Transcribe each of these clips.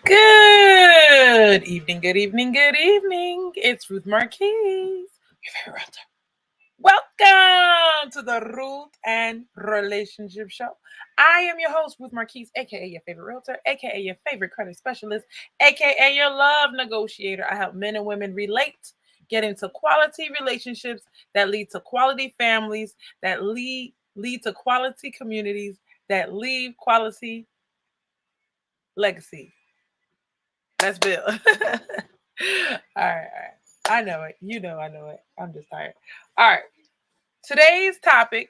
Good evening, good evening, good evening. It's Ruth Marquise, your favorite realtor. Welcome to the Ruth and Relationship Show. I am your host, Ruth Marquise, aka your favorite realtor, aka your favorite credit specialist, aka your love negotiator. I help men and women relate, get into quality relationships that lead to quality families, that lead to quality communities, that leave quality legacy. Let's build. All right. I know it. You know I know it. I'm just tired. All right. Today's topic: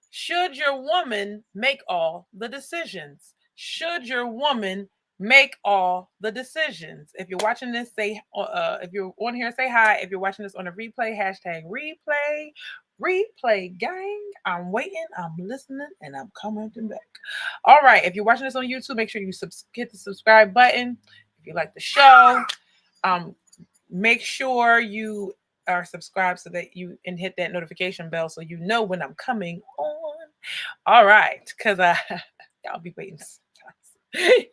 should your woman make all the decisions? Should your woman make all the decisions? If you're watching this, if you're on here, say hi. If you're watching this on a replay, hashtag replay gang. I'm waiting, I'm listening, and I'm coming back. All right. If you're watching this on YouTube, make sure you hit the subscribe button. If you like the show, um, make sure you are subscribed so that you and hit that notification bell so you know when I'm coming on. All right, because y'all be waiting.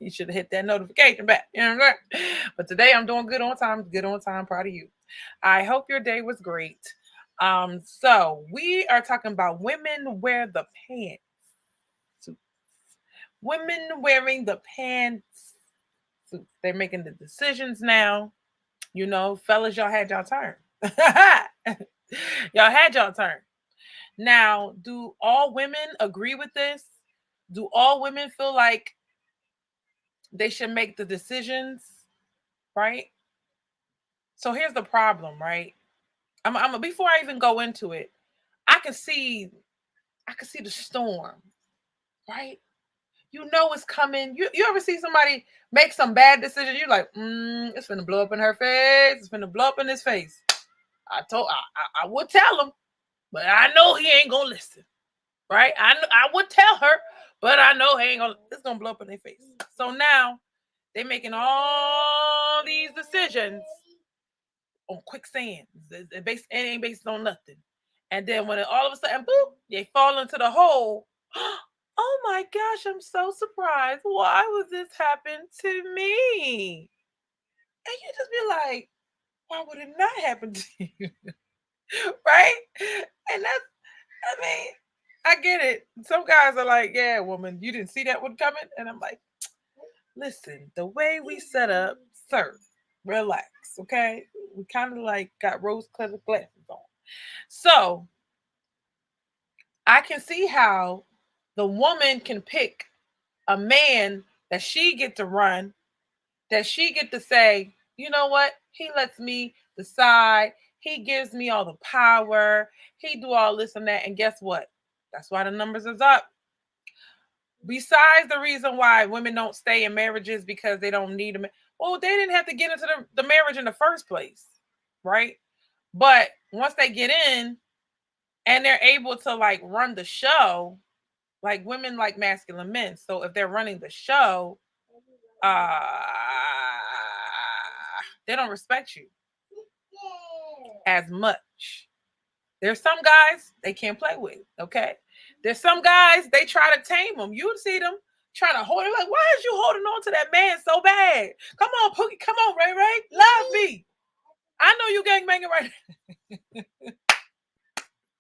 You should have hit that notification back. You know what I'm saying? But today I'm doing good on time, proud of you. I hope your day was great. So we are talking about women wear the pants. Women wearing the pants. They're making the decisions now. You know, fellas, y'all had y'all turn. Y'all had y'all turn. Now, do all women agree with this? Do all women feel like they should make the decisions, right? So here's the problem, right? I'm before I even go into it, I can see the storm, right? You know it's coming. You ever see somebody make some bad decision? You're like, it's gonna blow up in her face. It's gonna blow up in his face. I would tell him, but I know he ain't gonna listen, right? I would tell her, but I know he ain't gonna. It's gonna blow up in their face. So now they making all these decisions on quicksand. It ain't based on nothing. And then when all of a sudden, boop, they fall into the hole. Oh my gosh, I'm so surprised. Why would this happen to me? And you just be like, why would it not happen to you? Right? And I mean, I get it. Some guys are like, yeah, woman, you didn't see that one coming. And I'm like, listen, the way we set up, sir, relax, okay? We kind of like got rose-colored glasses on. So I can see how the woman can pick a man that she get to run, that she get to say, you know what? He lets me decide. He gives me all the power. He do all this and that. And guess what? That's why the numbers is up. Besides the reason why women don't stay in marriages because they don't need them. Well, they didn't have to get into the marriage in the first place, right? But once they get in and they're able to like run the show, like women like masculine men. So if they're running the show, uh they don't respect you as much. There's some guys they can't play with, okay? There's some guys they try to tame them. You see them trying to hold it like, why is you holding on to that man so bad? Come on, Pookie, come on, Ray Ray, love me. I know you gang banging right now.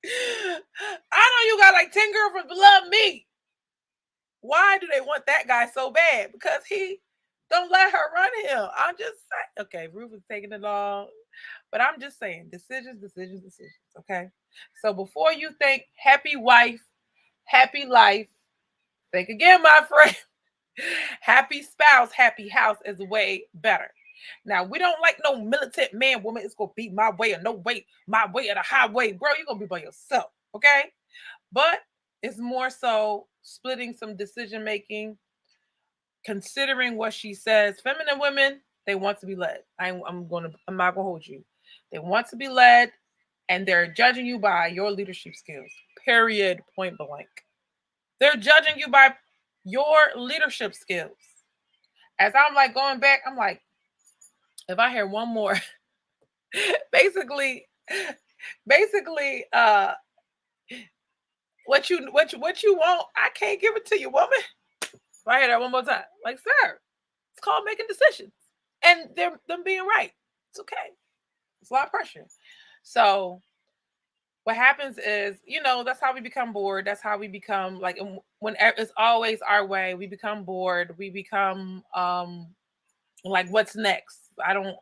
I know you got like 10 girlfriends, but love me. Why do they want that guy so bad? Because he don't let her run him. I'm just saying. Okay, Ruth is taking it long. But I'm just saying, decisions. Okay. So before you think happy wife, happy life, think again, my friend. Happy spouse, happy house is way better. Now we don't like no militant man, woman. It's gonna be my way or no way, my way or the highway, bro. You're gonna be by yourself, okay? But it's more so splitting some decision making, considering what she says. Feminine women, they want to be led. I'm not gonna hold you. They want to be led, and they're judging you by your leadership skills. Period. Point blank. They're judging you by your leadership skills. As I'm like going back, I'm like, if I hear one more, basically, basically, what you want, I can't give it to you, woman. If I hear that one more time, like, sir, It's called making decisions. And they're them being right. It's okay. It's a lot of pressure. So what happens is, that's how we become bored. That's how we become like when it's always our way, we become bored. We become like what's next? I'm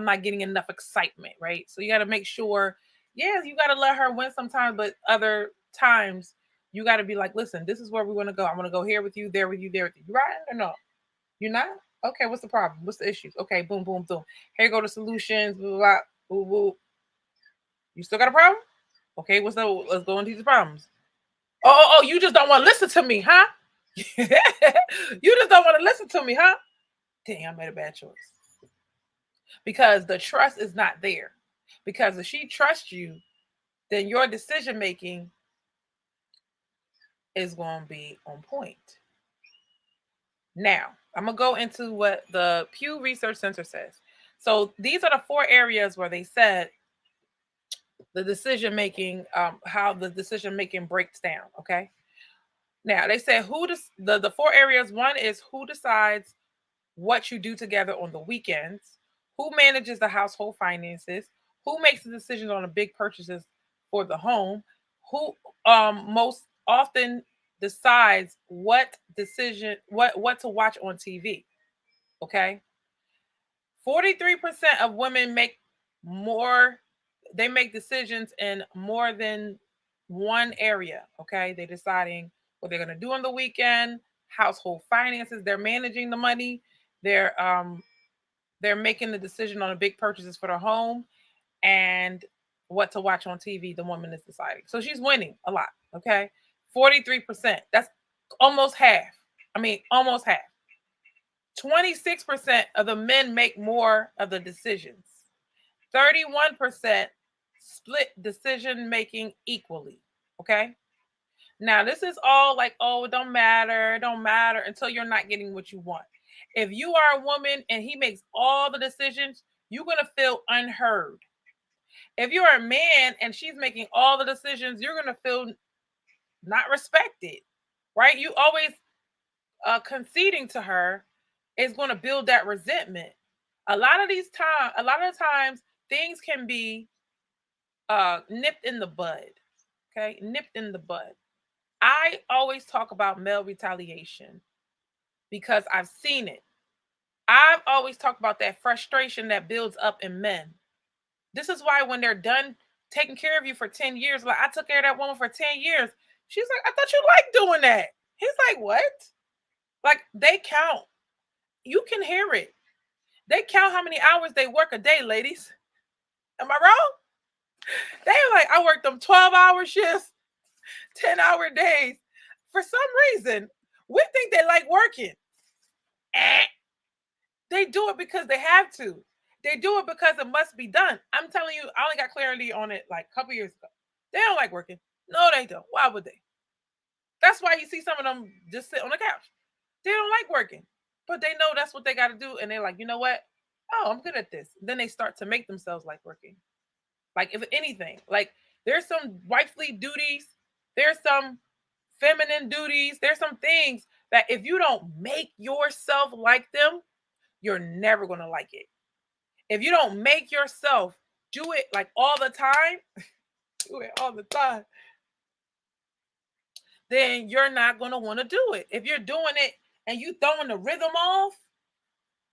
not getting enough excitement, right? So you got to make sure, yes, you got to let her win sometimes, but other times you got to be like, listen, this is where we want to go. I want to go here with you, there with you, there with you. You right or no? You're not? Okay, what's the problem? What's the issues? Okay, boom, boom, boom. Here you go to solutions, blah, blah, blah, boo, boo. You still got a problem? Okay, let's go into these problems. Oh, you just don't want to listen to me, huh? You just don't want to listen to me, huh? Dang, I made a bad choice. Because the trust is not there. Because if she trusts you, then your decision making is going to be on point. Now, I'm going to go into what the Pew Research Center says. So these are the 4 areas where they said the decision making, how the decision making breaks down. Okay. Now they said the 4 areas. One is who decides what you do together on the weekends, who manages the household finances, who makes the decisions on the big purchases for the home, who most often decides what to watch on TV. Okay. 43% of women make decisions in more than one area. Okay. They're deciding what they're going to do on the weekend, household finances, they're managing the money, they're making the decision on the big purchases for the home, and what to watch on TV. The woman is deciding. So she's winning a lot. Okay. 43%. That's almost half. I mean, almost half. 26% of the men make more of the decisions. 31% split decision making equally. Okay. Now, this is all like, oh, it don't matter until you're not getting what you want. If you are a woman and he makes all the decisions, you're going to feel unheard. If you're a man and she's making all the decisions, you're going to feel not respected, right? You always conceding to her is going to build that resentment. A lot of the times, things can be nipped in the bud. Okay, nipped in the bud. I always talk about male retaliation because I've seen it. I've always talked about that frustration that builds up in men. This is why when they're done taking care of you for 10 years, like I took care of that woman for 10 years. She's like, I thought you liked doing that. He's like, what? Like they count. You can hear it. They count how many hours they work a day, ladies. Am I wrong? They're like, I worked them 12-hour shifts, 10-hour days. For some reason, we think they like working. They do it because they have to. They do it because it must be done. I'm telling you, I only got clarity on it like a couple years ago. They don't like working. No, they don't. Why would they? That's why you see some of them just sit on the couch. They don't like working, but they know that's what they got to do. And they're like, you know what? Oh, I'm good at this. Then they start to make themselves like working. Like, if anything, like there's some wifely duties, there's some feminine duties, there's some things that if you don't make yourself like them, you're never going to like it. If you don't make yourself do it like all the time, do it all the time, then you're not going to want to do it. If you're doing it and you throwing the rhythm off,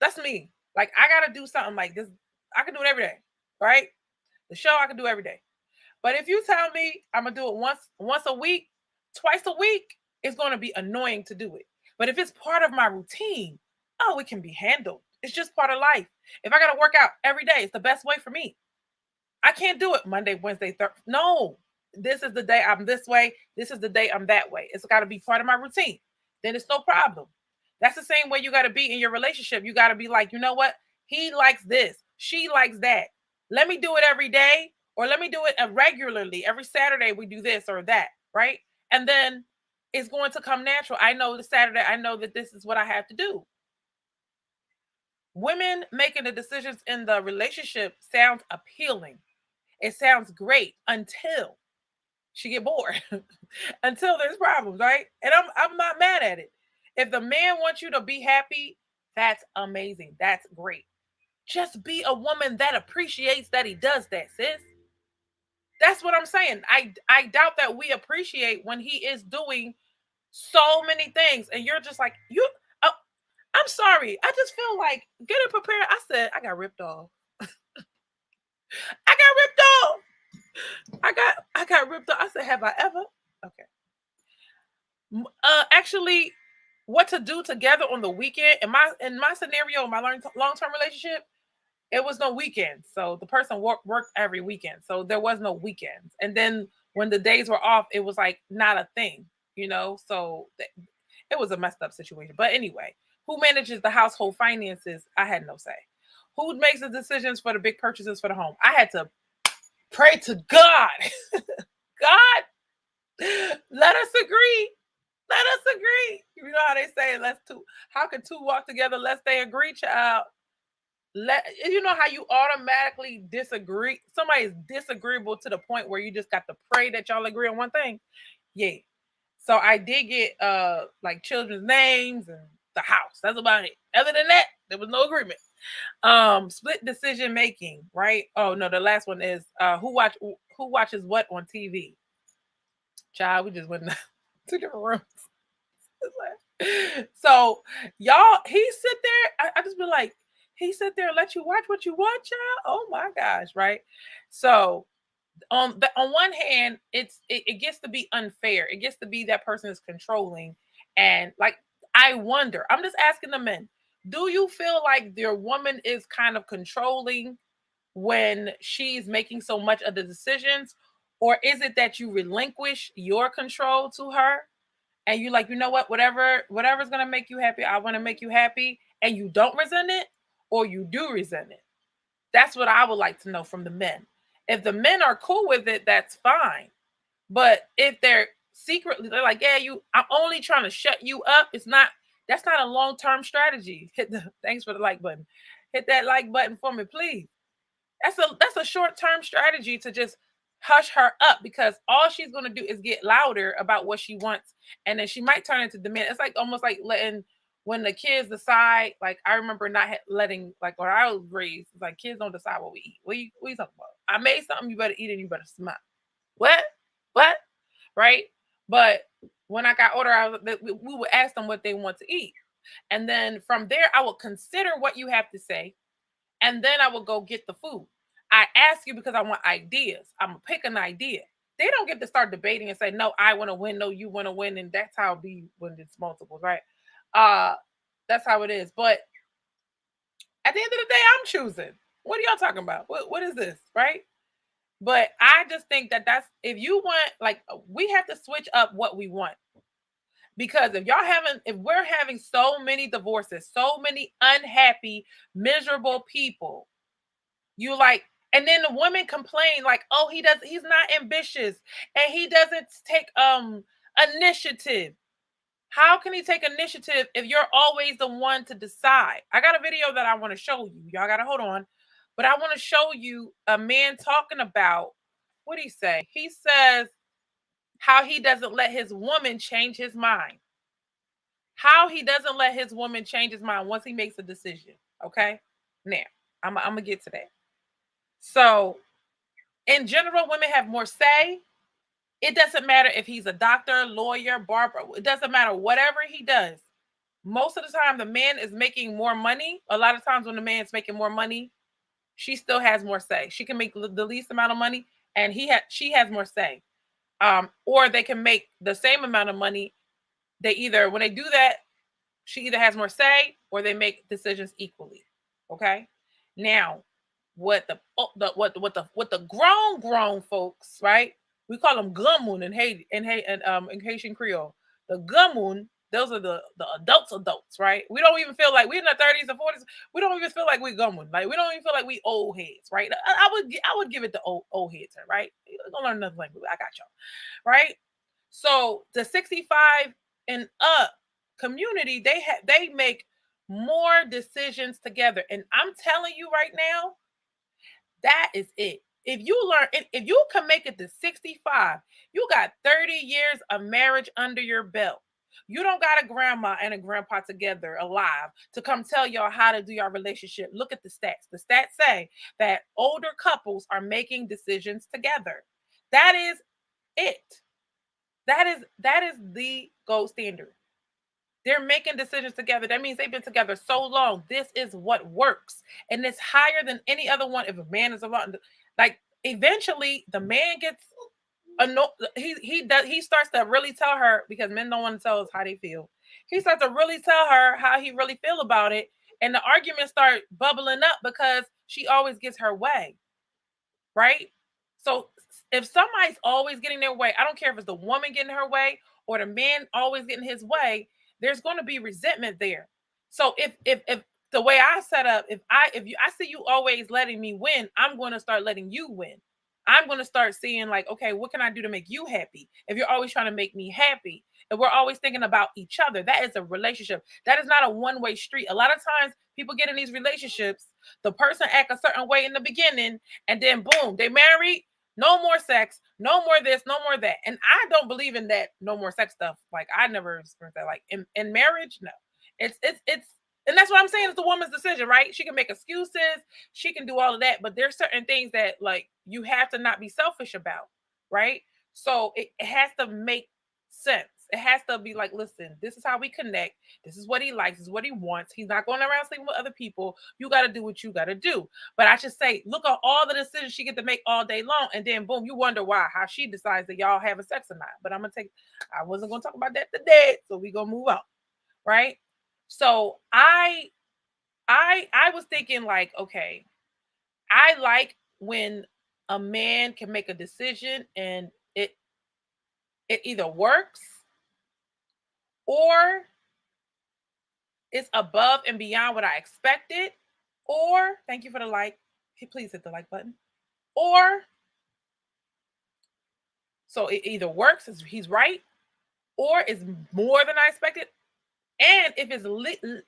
that's me. Like, I got to do something like this. I can do it every day, right? The show I can do every day. But if you tell me I'm going to do it once a week, twice a week, it's going to be annoying to do it. But if it's part of my routine, oh, it can be handled. It's just part of life. If I got to work out every day, it's the best way for me. I can't do it Monday, Wednesday, Thursday. No, this is the day I'm this way. This is the day I'm that way. It's got to be part of my routine. Then it's no problem. That's the same way you got to be in your relationship. You got to be like, you know what? He likes this. She likes that. Let me do it every day, or let me do it regularly. Every Saturday we do this or that, right? And then it's going to come natural. I know the Saturday, I know that this is what I have to do. Women making the decisions in the relationship sounds appealing. It sounds great until she get bored, until there's problems, right? And I'm not mad at it. If the man wants you to be happy That's amazing. That's great. Just be a woman that appreciates that he does that, sis. That's what I'm saying. I doubt that we appreciate when he is doing so many things, and you're just like you. Oh, I'm sorry. I just feel like getting prepared. I said I got ripped off. I got ripped off. I got ripped off. I said, have I ever? Okay. Actually, what to do together on the weekend in my scenario, in my long-term relationship, it was no weekend. So the person worked every weekend. So there was no weekends. And then when the days were off, it was like not a thing, you know? So it was a messed up situation. But anyway, who manages the household finances? I had no say. Who makes the decisions for the big purchases for the home? I had to pray to God. God, let us agree. Let us agree. You know how they say, how can two walk together lest they agree, child? You know how you automatically disagree. Somebody's disagreeable to the point where you just got to pray that y'all agree on one thing. Yeah. So I did get like children's names and the house. That's about it. Other than that, there was no agreement. Split decision making, right? Oh no, the last one is who watches what on TV. Child, we just went in two different rooms. So y'all, he sit there. I just be like, he sit there and let you watch what you want, child. Oh my gosh, right? So on one hand, it gets to be unfair. It gets to be that person is controlling, and like I wonder. I'm just asking the men. Do you feel like your woman is kind of controlling when she's making so much of the decisions, or is it that you relinquish your control to her? And you like, you know what, whatever's gonna make you happy, I want to make you happy, and you don't resent it, or you do resent it. That's what I would like to know from the men. If the men are cool with it, that's fine. But if they're secretly, they're like, yeah, I'm only trying to shut you up. That's not a long-term strategy. Thanks for the like button. Hit that like button for me, please. That's a short-term strategy to just hush her up, because all she's going to do is get louder about what she wants, and then she might turn into demand. It's like almost like letting, when the kids decide. Like I remember not letting, like when I was raised, it's like kids don't decide what we eat. What you talking about? I made something, you better eat it, you better smile. What right? But when I got older, we would ask them what they want to eat, and then from there I would consider what you have to say, and then I will go get the food. I ask you because I want ideas. I'm gonna pick an idea. They don't get to start debating and say, no, I want to win, no, you want to win, and that's how it be when it's multiples, right? Uh that's how it is. But at the end of the day, I'm choosing. What are y'all talking about? What is this, right? But I just think that that's, if you want, like, we have to switch up what we want, because if we're having so many divorces, so many unhappy, miserable people, you like, and then the women complain like, oh, he's not ambitious, and he doesn't take initiative. How can he take initiative if you're always the one to decide? I got a video that I want to show you. Y'all gotta hold on. But I want to show you a man talking about, what he say? He says how he doesn't let his woman change his mind. How he doesn't let his woman change his mind once he makes a decision. Okay. Now, I'm gonna get to that. So in general, women have more say. It doesn't matter if he's a doctor, lawyer, barber. It doesn't matter, whatever he does. Most of the time, the man is making more money. A lot of times when the man's making more money, she still has more say. She can make the least amount of money, and she has more say. Or they can make the same amount of money. When they do that, she either has more say or they make decisions equally. Okay. Now, what the grown folks, right? We call them gumun in Haiti, in Haitian Creole. The gumun, those are the adults, right? We don't even feel like we're in the 30s or 40s. We don't even feel like we gumun. Like we don't even feel like we old heads, right? I would give it the old head term, right? You're gonna learn another language. I got y'all, right? So the 65 and up community, they make more decisions together. And I'm telling you right now, that is it. If you can make it to 65, you got 30 years of marriage under your belt. You don't got a grandma and a grandpa together alive to come tell y'all how to do your relationship. Look at the stats. The stats say that older couples are making decisions together. That is it. That is the gold standard. They're making decisions together. That means they've been together so long. This is what works. And it's higher than any other one. If a man is around, like eventually the man gets he starts to really tell her, because men don't want to tell us how they feel. He starts to really tell her how he really feel about it. And the arguments start bubbling up because she always gets her way. Right? So if somebody's always getting their way, I don't care if it's the woman getting her way or the man always getting his way, there's going to be resentment there. So if the way I set up, if I see you always letting me win, I'm going to start letting you win. I'm going to start seeing like, okay, what can I do to make you happy? If you're always trying to make me happy, and we're always thinking about each other, that is a relationship. That is not a one-way street. A lot of times people get in these relationships, the person act a certain way in the beginning, and then boom, they married. No more sex, no more this, no more that. And I don't believe in that no more sex stuff. Like I never experienced that. Like in marriage, no. It's and that's what I'm saying. It's the woman's decision, right? She can make excuses, she can do all of that, but there's certain things that like you have to not be selfish about, right? So it has to make sense. It has to be like, listen, this is how we connect. This is what he likes. This is what he wants. He's not going around sleeping with other people. You got to do what you got to do. But I should say, look at all the decisions she get to make all day long, and then boom, you wonder why, how she decides that y'all having sex or not. But I wasn't gonna talk about that today, so we gonna move on, right? So I was thinking like, okay, I like when a man can make a decision and it either works or it's above and beyond what I expected, or thank you for the like. Please hit the like button. Or so it either works, he's right, or it's more than I expected. And if it's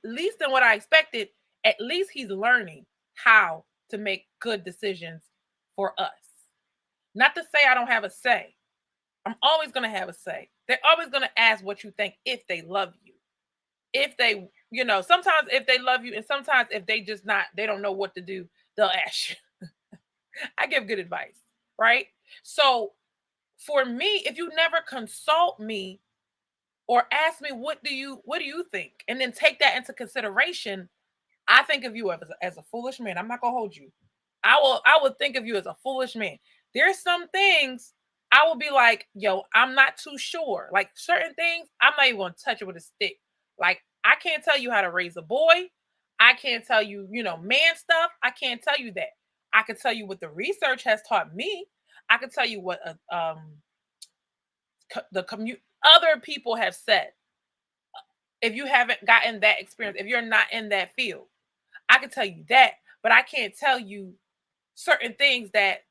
least than what I expected, at least he's learning how to make good decisions for us. Not to say I don't have a say. I'm always going to have a say. They're always going to ask what you think if they love you. If they, sometimes if they love you, and sometimes if they just not, they don't know what to do, they'll ask you. I give good advice, right? So for me, if you never consult me or ask me what do you think, and then take that into consideration, I think of you as a foolish man. I'm not gonna hold you. I would think of you as a foolish man. There's some things I will be like, yo, I'm not too sure. Like certain things, I'm not even gonna touch it with a stick. Like I can't tell you how to raise a boy. I can't tell you, man stuff. I can't tell you that. I can tell you what the research has taught me. I can tell you what the commute other people have said. If you haven't gotten that experience, if you're not in that field, I can tell you that, but I can't tell you certain things that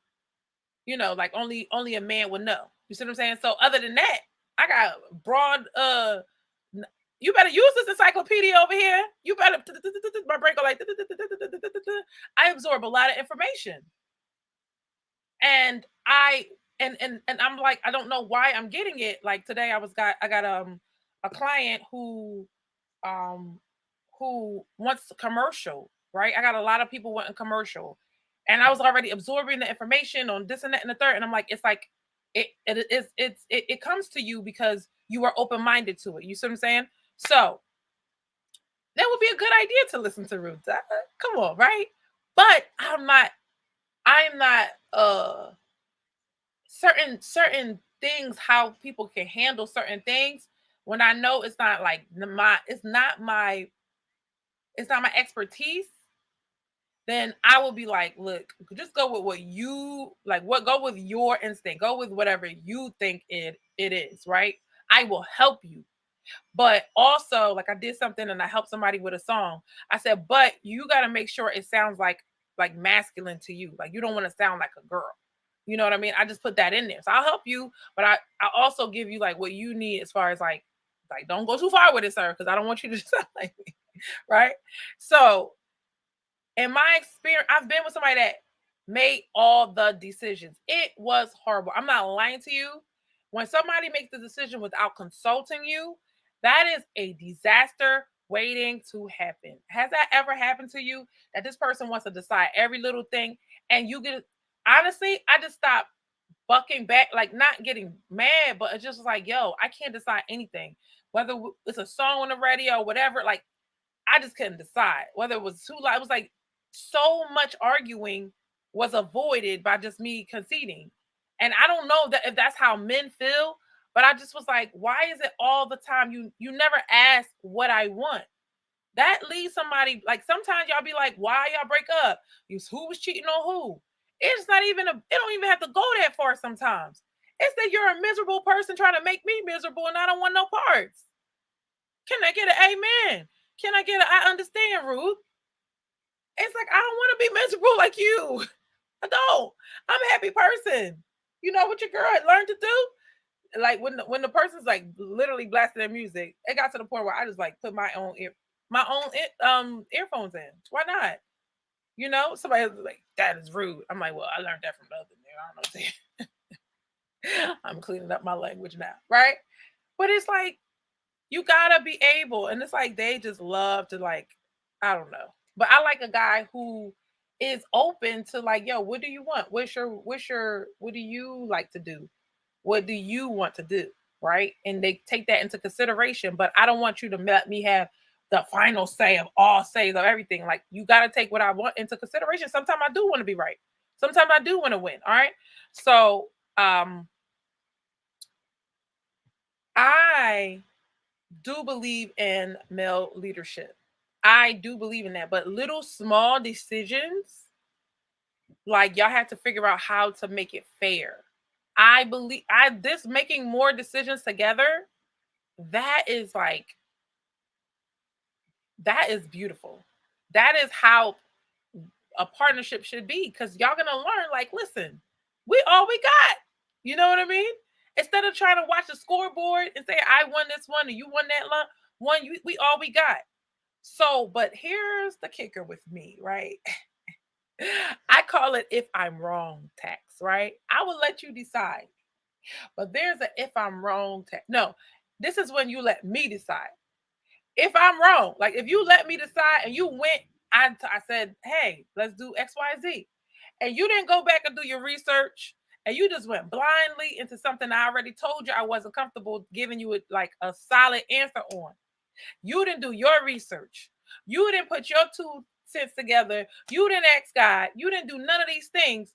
like only a man would know. You see what I'm saying? So other than that, I got broad. You better use this encyclopedia over here. You better my brain go like. I absorb a lot of information, and I'm like, I don't know why I'm getting it. Like today, I got a client um who wants a commercial, right? I got a lot of people wanting commercial. And I was already absorbing the information on this and that and the third. And I'm like, it's like it comes to you because you are open-minded to it. You see what I'm saying? So that would be a good idea to listen to Roots. Come on, right? But I'm not certain things, how people can handle certain things when I know it's not my expertise, then I will be like, look, just go with what you like, go with your instinct, go with whatever you think it is, right? I will help you. But also, like I did something and I helped somebody with a song. I said, but you got to make sure it sounds like masculine to you. Like you don't want to sound like a girl. You know what I mean? I just put that in there. So I'll help you, but I also give you like what you need as far as like don't go too far with it, sir, because I don't want you to sound like me. Right? So in my experience, I've been with somebody that made all the decisions. It was horrible. I'm not lying to you. When somebody makes the decision without consulting you, That is a disaster waiting to happen. Has that ever happened to you that this person wants to decide every little thing and you get honestly, I just stopped bucking back, like not getting mad, but it's just like, yo, I can't decide anything. Whether it's a song on the radio or whatever, like I just couldn't decide. Whether it was too loud, it was like so much arguing was avoided by just me conceding. And I don't know that if that's how men feel, but I just was like, why is it all the time you never ask what I want? That leaves somebody like sometimes y'all be like, why y'all break up? Who was cheating on who? It's not even it don't even have to go that far sometimes. It's that you're a miserable person trying to make me miserable and I don't want no parts. Can I get an amen? Can I get a I understand, Ruth? It's like I don't want to be miserable like you. I don't. I'm a happy person. You know what your girl had learned to do? Like when the person's like literally blasting their music, it got to the point where I just like put my own earphones in. Why not? You know, somebody was like that is rude. I'm like, well, I learned that from the other nigga. I don't know what I'm saying. I'm cleaning up my language now, right? But it's like you gotta be able, and it's like they just love to like, I don't know. But I like a guy who is open to like, yo, what do you want? What do you like to do? What do you want to do? Right. And they take that into consideration. But I don't want you to let me have the final say of all says of everything. Like you got to take what I want into consideration. Sometimes I do want to be right. Sometimes I do want to win. All right. So I do believe in male leadership. I do believe in that. But little small decisions, like y'all have to figure out how to make it fair. I believe I this making more decisions together, that is like that is beautiful. That is how a partnership should be because y'all gonna learn, like, listen, we all we got. You know what I mean? Instead of trying to watch the scoreboard and say, I won this one and you won that one, we all we got. So, but here's the kicker with me, right? I call it if I'm wrong tax, right? I will let you decide. But there's a if I'm wrong tax. No, this is when you let me decide. If I'm wrong, like if you let me decide and you went, I said, hey, let's do XYZ. And you didn't go back and do your research and you just went blindly into something I already told you I wasn't comfortable giving you like a solid answer on. You didn't do your research. You didn't put your 2 cents together. You didn't ask God. You didn't do none of these things.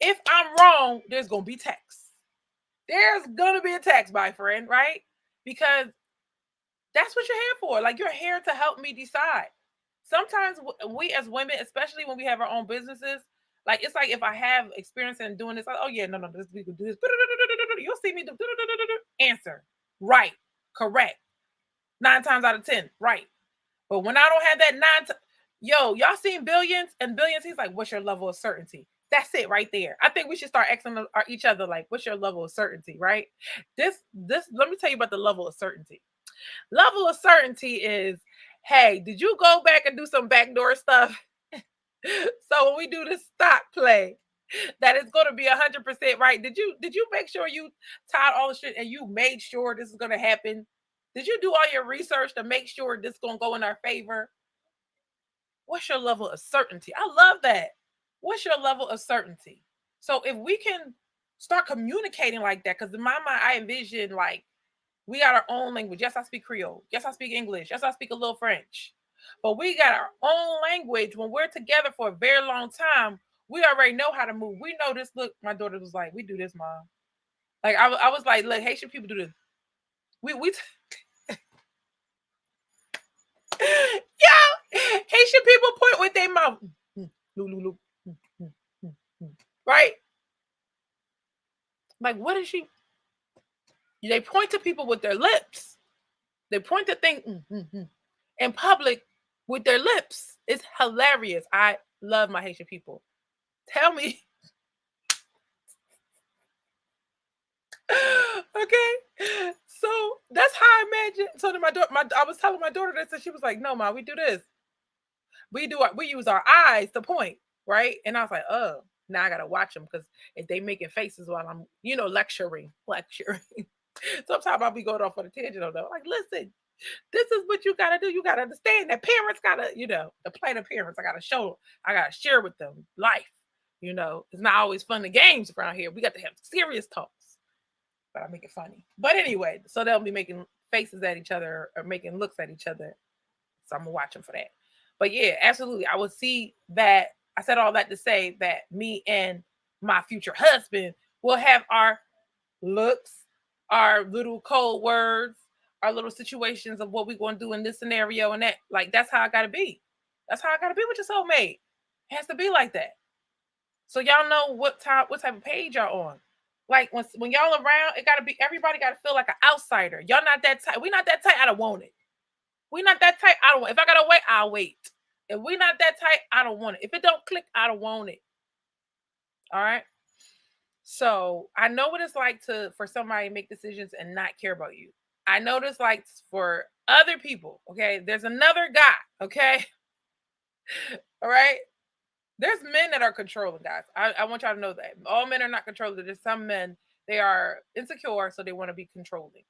If I'm wrong, there's going to be tax. There's going to be a tax, my friend, right? Because that's what you're here for. Like you're here to help me decide. Sometimes we as women, especially when we have our own businesses, like it's like if I have experience in doing this, like, oh yeah, no, this we could do this. You'll see me do answer. Right. Correct. 9 times out of 10. Right. But when I don't have that yo, y'all seen billions and billions? He's like, what's your level of certainty? That's it right there. I think we should start asking each other, like, what's your level of certainty, right? Let me tell you about the level of certainty. Level of certainty is, hey, did you go back and do some backdoor stuff? So when we do the stock play, that is going to be 100% right. Did you make sure you tied all the shit and you made sure this is going to happen? Did you do all your research to make sure this is going to go in our favor? What's your level of certainty? I love that. What's your level of certainty? So if we can start communicating like that, because in my mind, I envision like we got our own language. Yes, I speak Creole. Yes, I speak English. Yes, I speak a little French. But we got our own language. When we're together for a very long time, we already know how to move. We know this. Look, my daughter was like, "We do this, mom." Like I was like, "Look, Haitian people do this." We yeah, Haitian people point with their mouth, right? Like, what is she? They point to people with their lips. They point to things in public with their lips. It's hilarious. I love my Haitian people. Tell me. Okay. So that's how I imagine. So my daughter, I was telling my daughter this, and she was like, "No, ma, we do this. We use our eyes to point, right?" And I was like, "Oh, now I gotta watch them because if they making faces while I'm, lecturing." Sometimes I'll be going off on a tangent on that. Like, listen, this is what you gotta do. You gotta understand that parents gotta, the plight of parents. I gotta share with them life. It's not always fun and games around here. We got to have serious talks, but I make it funny. But anyway, so they'll be making faces at each other or making looks at each other. So I'm gonna watch them for that. But yeah, absolutely. I would see that. I said all that to say that me and my future husband will have our looks, our little code words, our little situations of what we're going to do in this scenario and that. Like, that's how I got to be. That's how I got to be with your soulmate. It has to be like that. So y'all know what type of page y'all on. Like when y'all around, it got to be, everybody got to feel like an outsider. Y'all not that tight. We not that tight. I don't want it. We not that tight. I don't want. If I gotta wait, I'll wait. If we not that tight, I don't want it. If it don't click, I don't want it. All right. So I know what it's like for somebody to make decisions and not care about you. I know what it's like for other people. Okay. There's another guy. Okay. All right. There's men that are controlling, guys. I want y'all to know that. All men are not controlling. There's some men, they are insecure, so they want to be controlling.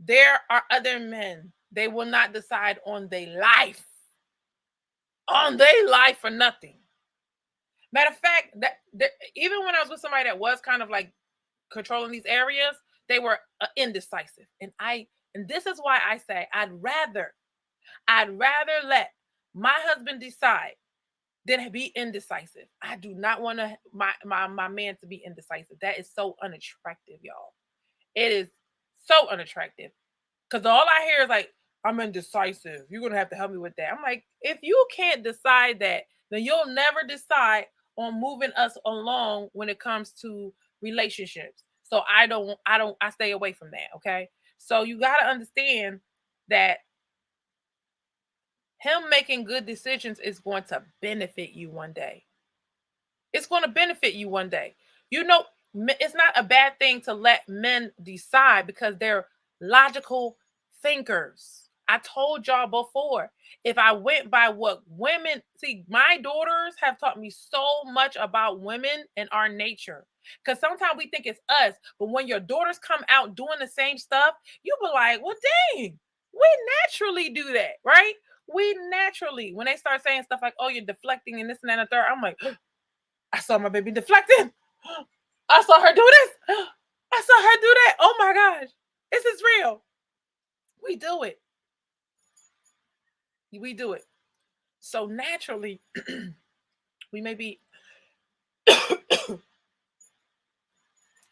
There are other men, they will not decide on their life. On their life for nothing. Matter of fact, that even when I was with somebody that was kind of like controlling these areas, they were indecisive. And this is why I say I'd rather let my husband decide than be indecisive. I do not want my man to be indecisive. That is so unattractive, y'all. It is so unattractive. Because all I hear is like, I'm indecisive. You're going to have to help me with that. I'm like, if you can't decide that, then you'll never decide on moving us along when it comes to relationships. So I stay away from that. Okay. So you got to understand that him making good decisions is going to benefit you one day. It's going to benefit you one day. It's not a bad thing to let men decide because they're logical thinkers. I told y'all before, if I went by what women see, my daughters have taught me so much about women and our nature. Because sometimes we think it's us, but when your daughters come out doing the same stuff, you be like, well, dang, we naturally do that, right? We naturally, when they start saying stuff like, oh, you're deflecting and this and that and the third, I'm like, I saw my baby deflecting. I saw her do this. I saw her do that. Oh my gosh. This is real. We do it. We do it. So naturally, we may be.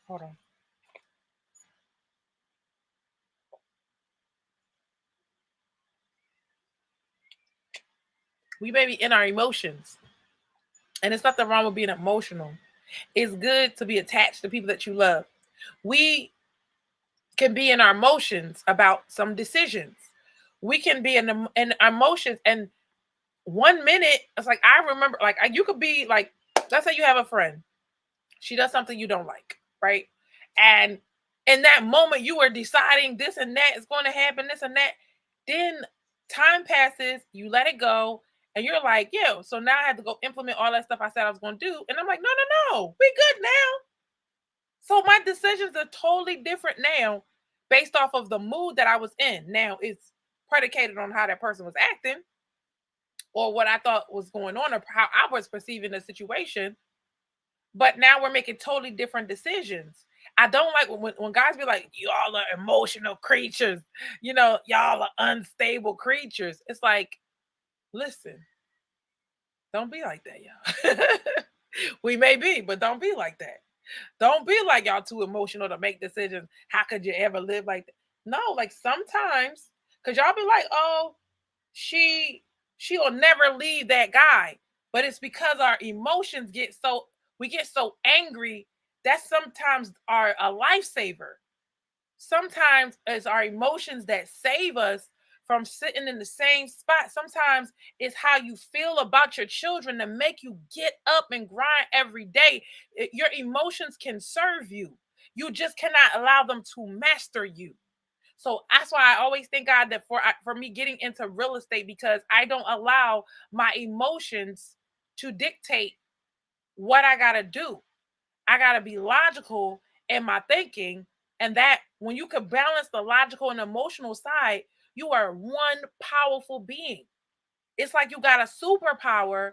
Hold on. We may be in our emotions. And it's nothing wrong with being emotional. It's good to be attached to people that you love. We can be in our emotions about some decisions. We can be in our emotions, and 1 minute it's like, I remember, like, you could be like, let's say you have a friend, she does something you don't like, right? And in that moment you are deciding this and that is going to happen, this and that. Then time passes, you let it go, and you're like, yeah, so now I have to go implement all that stuff I said I was going to do. And I'm like, no, we good now. So my decisions are totally different now based off of the mood that I was in. Now it's predicated on how that person was acting or what I thought was going on or how I was perceiving the situation. But now we're making totally different decisions. I don't like when guys be like, y'all are emotional creatures, y'all are unstable creatures. It's like, listen, don't be like that, y'all. We may be, but don't be like that. Don't be like y'all too emotional to make decisions. How could you ever live like that? No, like sometimes, because y'all be like, oh, she'll never leave that guy. But it's because our emotions we get so angry that sometimes are a lifesaver. Sometimes it's our emotions that save us from sitting in the same spot. Sometimes it's how you feel about your children that make you get up and grind every day. Your emotions can serve you. You just cannot allow them to master you. So that's why I always thank God that for me getting into real estate, because I don't allow my emotions to dictate what I gotta do. I gotta be logical in my thinking, And that when you can balance the logical and emotional side, you are one powerful being. It's like you got a superpower.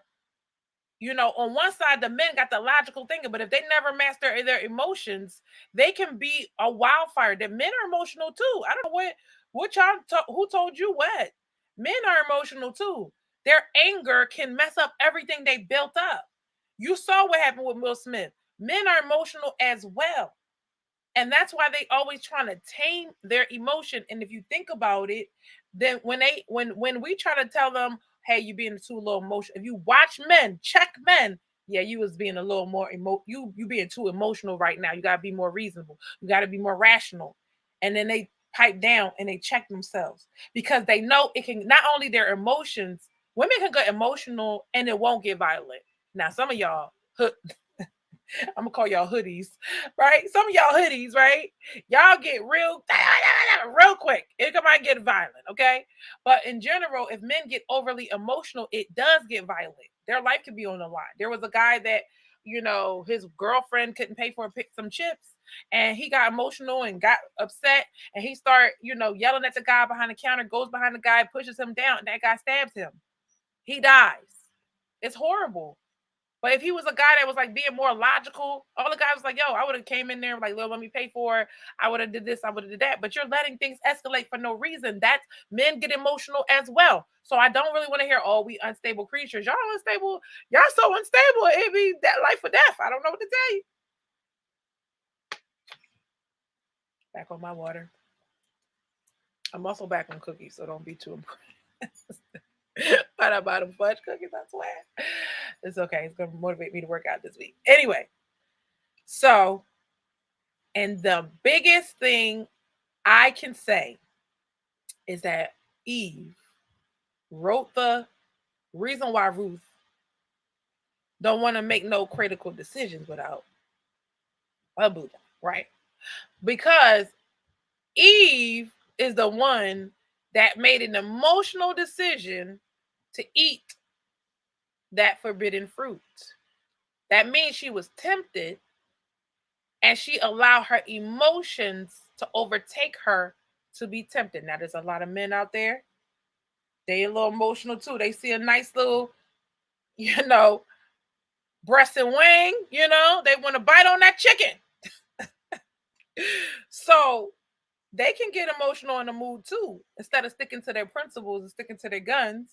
You know, on one side, the men got the logical thinking, but if they never master their emotions, they can be a wildfire. The men are emotional too. I don't know what who told you what. Men are emotional too. Their anger can mess up everything they built up. You saw what happened with Will Smith. Men are emotional as well. And that's why they always trying to tame their emotion. And if you think about it, then when we try to tell them, hey, you're being too low emotional. If you watch men, check men, yeah, you was being a little more you being too emotional right now. You gotta be more reasonable. You gotta be more rational. And then they pipe down and they check themselves because they know it can not only their emotions, women can get emotional and it won't get violent. Now, some of y'all I'm gonna call y'all hoodies, right? Some of y'all hoodies, right? Y'all get real quick. It might get violent, okay? But in general, if men get overly emotional, it does get violent. Their life could be on the line. There was a guy that, you know, his girlfriend couldn't pay for some chips, and he got emotional and got upset, and he started, you know, yelling at the guy behind the counter, goes behind the guy, pushes him down, and that guy stabs him. He dies. It's horrible. But if he was a guy that was like being more logical, all the guys was like, yo, I would have came in there like, let me pay for it. I would have did this, I would have did that. But you're letting things escalate for no reason. That's men get emotional as well. So I don't really want to hear, oh, we unstable creatures. Y'all unstable. Y'all so unstable. It be that life or death. I don't know what to tell you. Back on my water. I'm also back on cookies, so don't be too impressed. But I bought them fudge cookies, I swear. It's okay. It's going to motivate me to work out this week. Anyway, so, and the biggest thing I can say is that Eve wrote the reason why Ruth don't want to make no critical decisions without a Buddha, right? Because Eve is the one that made an emotional decision to eat that forbidden fruit. That means she was tempted and she allowed her emotions to overtake her to be tempted. Now, there's a lot of men out there. They a little emotional too. They see a nice little, you know, breast and wing, you know, they want to bite on that chicken. So they can get emotional in the mood too, instead of sticking to their principles and sticking to their guns.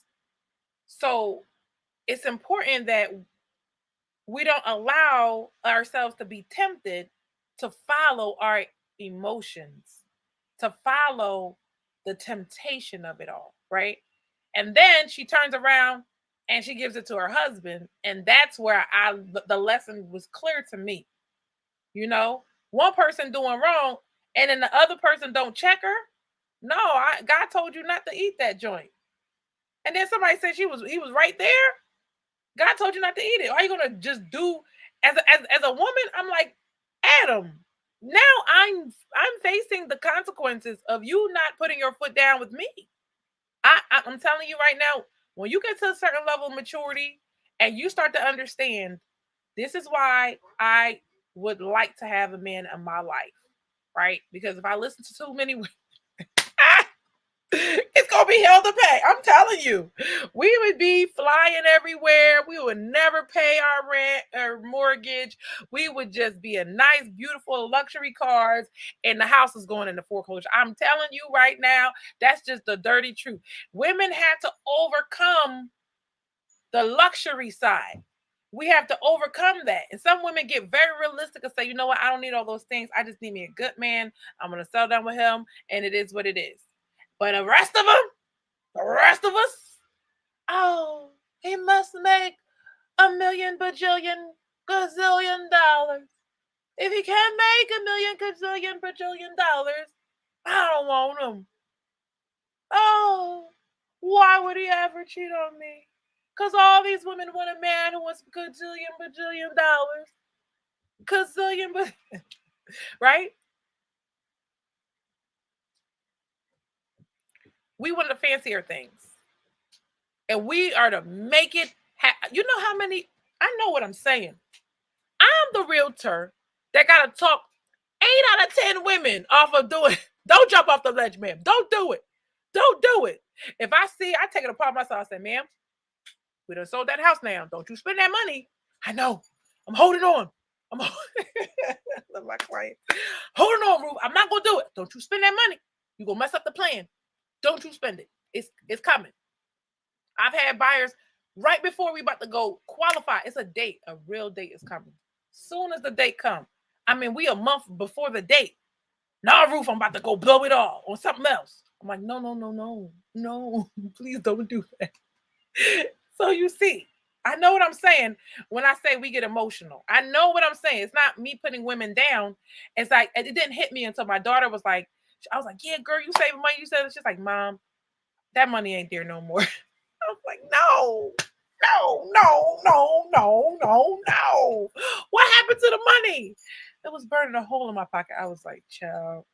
So it's important that we don't allow ourselves to be tempted to follow our emotions, to follow the temptation of it all, right? And then she turns around and she gives it to her husband, and that's where the lesson was clear to me. You know, one person doing wrong, and then the other person don't check her. No, God told you not to eat that joint. And then somebody said he was right there. God told you not to eat it. Why are you gonna just do as a woman? I'm like, Adam, now I'm facing the consequences of you not putting your foot down with me. I'm telling you right now, when you get to a certain level of maturity and you start to understand, this is why I would like to have a man in my life, right? Because if I listen to too many it's gonna be hell to pay. I'm telling you, we would be flying everywhere. We would never pay our rent or mortgage. We would just be a nice, beautiful luxury cars, and the house is going into foreclosure. I'm telling you right now, that's just the dirty truth. Women had to overcome the luxury side. We have to overcome that. And some women get very realistic and say, you know what, I don't need all those things. I just need me a good man. I'm gonna settle down with him, and it is what it is. But the rest of us, oh, he must make a million bajillion gazillion dollars. If he can't make a million gazillion bajillion dollars, I don't want him. Oh, why would he ever cheat on me? Because all these women want a man who wants gazillion bajillion dollars. Gazillion, right? We want the fancier things. And we are to make it you know how many I know what I'm saying. I'm the realtor that got to talk out of 10 women off of doing, don't jump off the ledge, ma'am. Don't do it. Don't do it. If I see, I take it upon myself. I say, ma'am, we done sold that house now. Don't you spend that money. I know. I'm holding on. I'm love my client. Holding on, Ruth. I'm not gonna do it. Don't you spend that money. You're gonna mess up the plan. Don't you spend it. It's coming. I've had buyers right before we about to go qualify. It's a date. A real date is coming. Soon as the date comes. I mean, we a month before the date. Nah, Ruth, I'm about to go blow it all on something else. I'm like, no, please don't do that. So you see, I know what I'm saying when I say we get emotional. I know what I'm saying. It's not me putting women down. It's like, it didn't hit me until my daughter was like, I was like, yeah, girl, you saving money. You said it's just like, Mom, that money ain't there no more. I was like, no. What happened to the money? It was burning a hole in my pocket. I was like, child,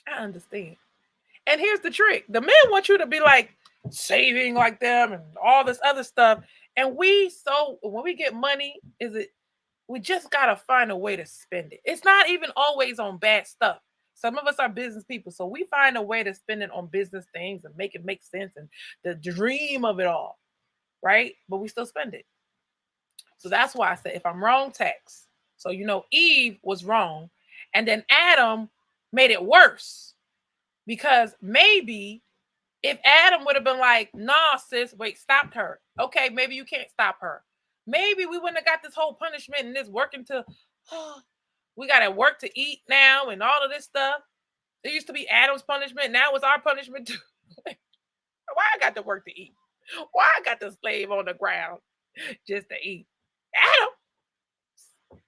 I understand. And here's the trick. The men want you to be like saving like them and all this other stuff. And when we get money, we just gotta find a way to spend it. It's not even always on bad stuff. Some of us are business people, so we find a way to spend it on business things and make it make sense and the dream of it all, right? But we still spend it. So that's why I said, if I'm wrong, text. So Eve was wrong, and then Adam made it worse because maybe if Adam would have been like, nah, sis, wait, stopped her. Okay, maybe you can't stop her. Maybe we wouldn't have got this whole punishment and this working to, we got to work to eat now and all of this stuff. It used to be Adam's punishment. Now it's our punishment too. Why I got to work to eat? Why I got to slave on the ground just to eat? Adam.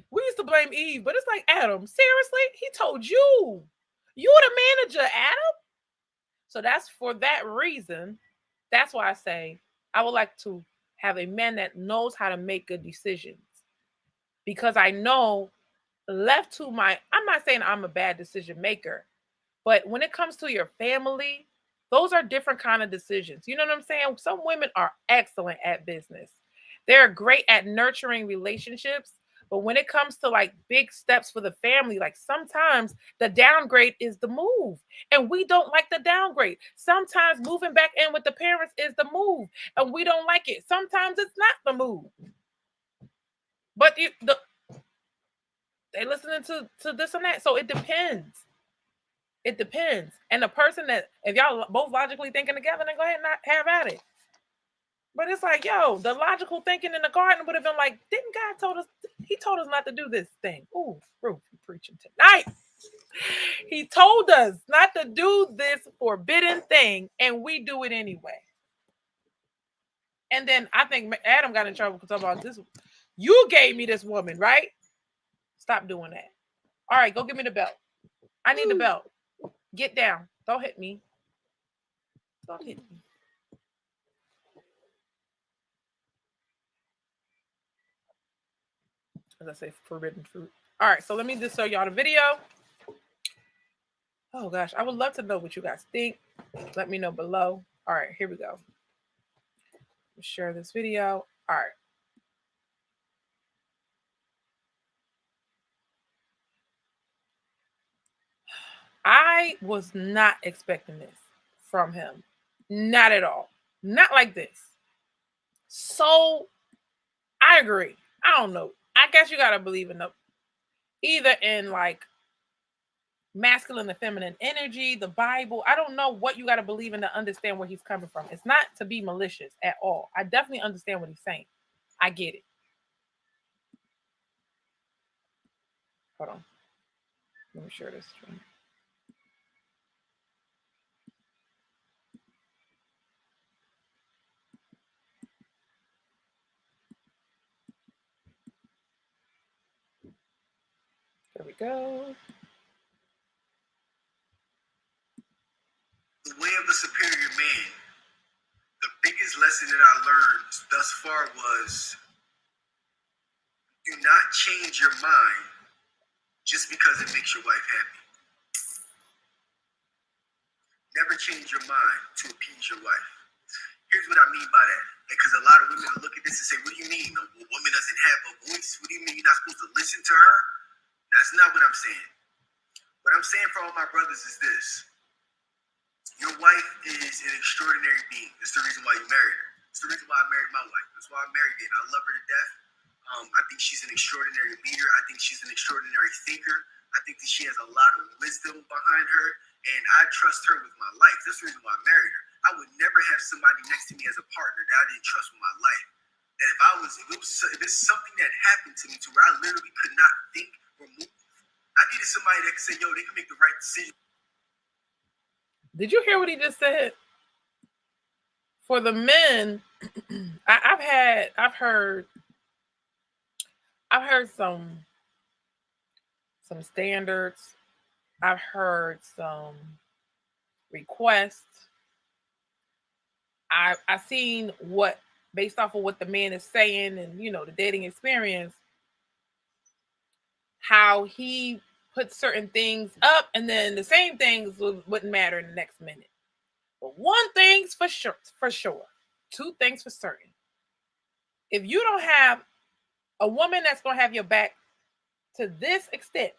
We used to blame Eve, but it's like, Adam, seriously? He told you. You the manager, Adam. So that's for that reason. That's why I say I would like to have a man that knows how to make good decisions. Because I know left to I'm not saying I'm a bad decision maker, but when it comes to your family, those are different kind of decisions. You know what I'm saying? Some women are excellent at business. They're great at nurturing relationships. But when it comes to like big steps for the family, like sometimes the downgrade is the move. And we don't like the downgrade. Sometimes moving back in with the parents is the move. And we don't like it. Sometimes it's not the move. But they listening to this and that. So it depends. It depends. And the person that, if y'all both logically thinking together, then go ahead and have at it. But it's like, yo, the logical thinking in the garden would have been like, didn't God told us, he told us not to do this thing. Ooh, Ruth, you preaching tonight. He told us not to do this forbidden thing, and we do it anyway. And then I think Adam got in trouble because about this. You gave me this woman, right? Stop doing that. All right, go give me the belt. I need the belt. Get down. Don't hit me. Don't hit me. As I say, forbidden fruit. All right, so let me just show y'all the video. Oh gosh, I would love to know what you guys think. Let me know below. All right, here we go. Share this video. All right. I was not expecting this from him. Not at all. Not like this. So I agree. I don't know. I guess you gotta believe in either in like masculine and feminine energy, the Bible. I don't know what you got to believe in to understand where he's coming from. It's not to be malicious at all. I definitely understand what he's saying. I get it. Hold on. Let me share this screen. There we go. The way of the superior man. The biggest lesson that I learned thus far was do not change your mind just because it makes your wife happy. Never change your mind to appease your wife. Here's what I mean by that. Because a lot of women will look at this and say, what do you mean? A woman doesn't have a voice? What do you mean you're not supposed to listen to her? That's not what I'm saying. What I'm saying for all my brothers is this. Your wife is an extraordinary being. It's the reason why you married her. It's the reason why I married my wife. That's why I married her. I love her to death. I think she's an extraordinary leader. I think she's an extraordinary thinker. I think that she has a lot of wisdom behind her, and I trust her with my life. That's the reason why I married her. I would never have somebody next to me as a partner that I didn't trust with my life. That if it's something that happened to me to where I literally could not think or move, I needed somebody that could say, yo, they can make the right decision. Did you hear what he just said? For the men, I've heard some standards. I've heard some requests. I've seen what, based off of what the man is saying and, you know, the dating experience, how he puts certain things up and then the same things wouldn't matter in the next minute. But one thing's for sure, two things for certain. If you don't have a woman that's going to have your back to this extent,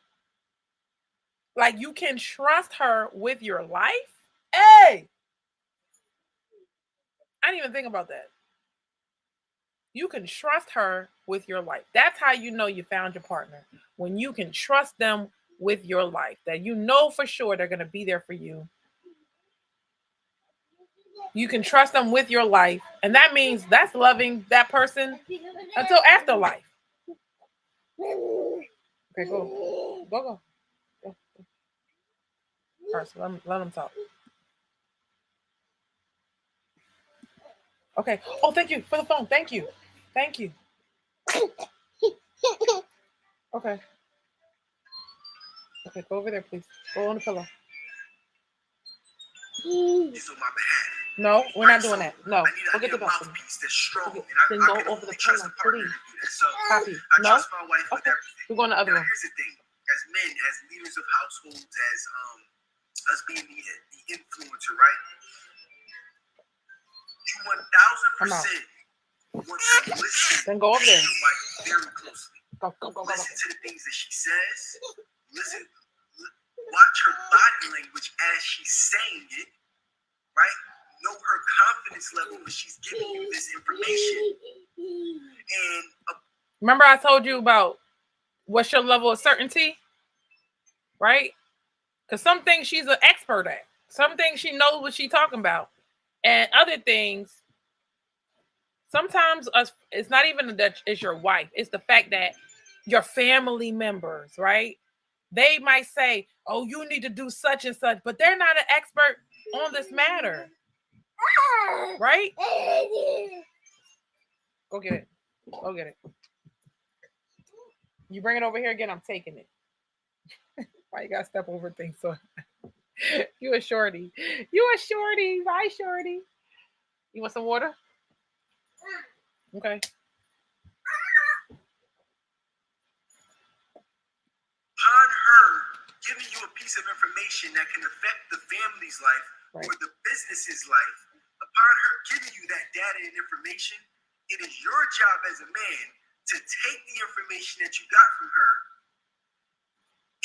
like you can trust her with your life, hey, I didn't even think about that. You can trust her with your life. That's how you know you found your partner. When you can trust them with your life, that you know for sure they're going to be there for you. You can trust them with your life. And that means that's loving that person until afterlife. Okay, go. Go. All right, so let them talk. Okay. Oh, thank you for the phone. Thank you. Okay. Okay, go over there, please. Go on the pillow. It's on my behalf. No, we're not doing that. No, go get the mouthpiece that's strong. Then go over the pillow, please. So Copy. I trust my wife with everything. We're going to the other room. Here's the thing: as men, as leaders of households, as us being the influencer, right? You 1000% want to listen. Then go over there. To your wife very closely. Go. Listen to the things that she says. Listen. Watch her body language as she's saying it. Right? Know her confidence level when she's giving you this information. And remember I told you about what's your level of certainty, right? Because some things she's an expert at. Some things she knows what she's talking about. And other things, sometimes it's not even that it's your wife. It's the fact that your family members, right? They might say, oh, you need to do such and such, but they're not an expert on this matter. Right? Go get it. You bring it over here again, I'm taking it. Why you gotta step over things? So you a shorty. Bye, shorty. You want some water? Okay. Upon her giving you a piece of information that can affect the family's life, right, or the business's life, upon her giving you that data and information, it is your job as a man to take the information that you got from her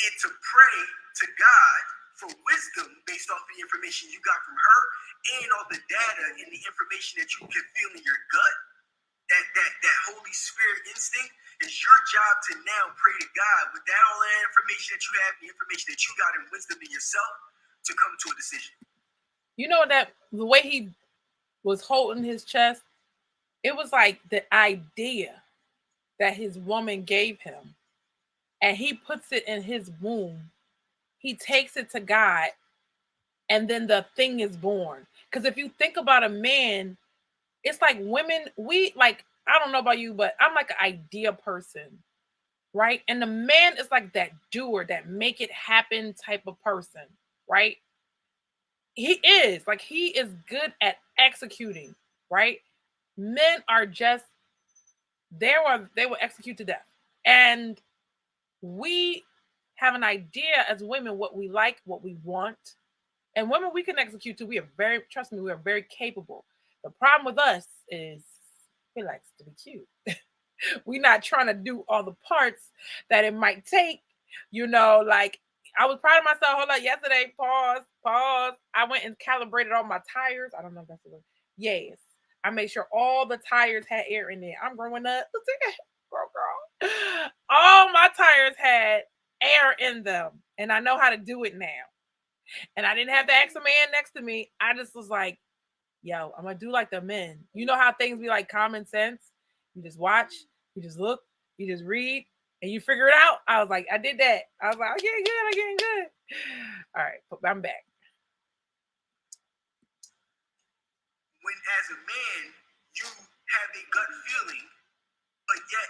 and to pray to God for wisdom based off the information you got from her and all the data and the information that you can feel in your gut. That Holy Spirit instinct is your job to now pray to God with that all that information that you have, the information that you got and wisdom in yourself to come to a decision. You know that the way he was holding his chest, it was like the idea that his woman gave him, and he puts it in his womb. He takes it to God, and then the thing is born. Because if you think about a man, it's like women, I don't know about you, but I'm like an idea person, right? And the man is like that doer, that make it happen type of person, right? He is good at executing, right? Men are just, they will execute to death. And we have an idea as women what we like, what we want. And women, we can execute too. We are very capable. The problem with us is He likes to be cute. We're not trying to do all the parts that it might take, like I was proud of myself. Hold on, yesterday, pause. I went and calibrated all my tires. I don't know if that's the word. Yes. I made sure all the tires had air in there. I'm growing up. Girl. All my tires had air in them. And I know how to do it now. And I didn't have to ask a man next to me. I just was like, yo, I'm gonna do like the men. You know how things be like common sense? You just watch, you just look, you just read, and you figure it out. I was like, I did that. I was like, I'm getting good. All right, I'm back. When as a man, you have a gut feeling, but yet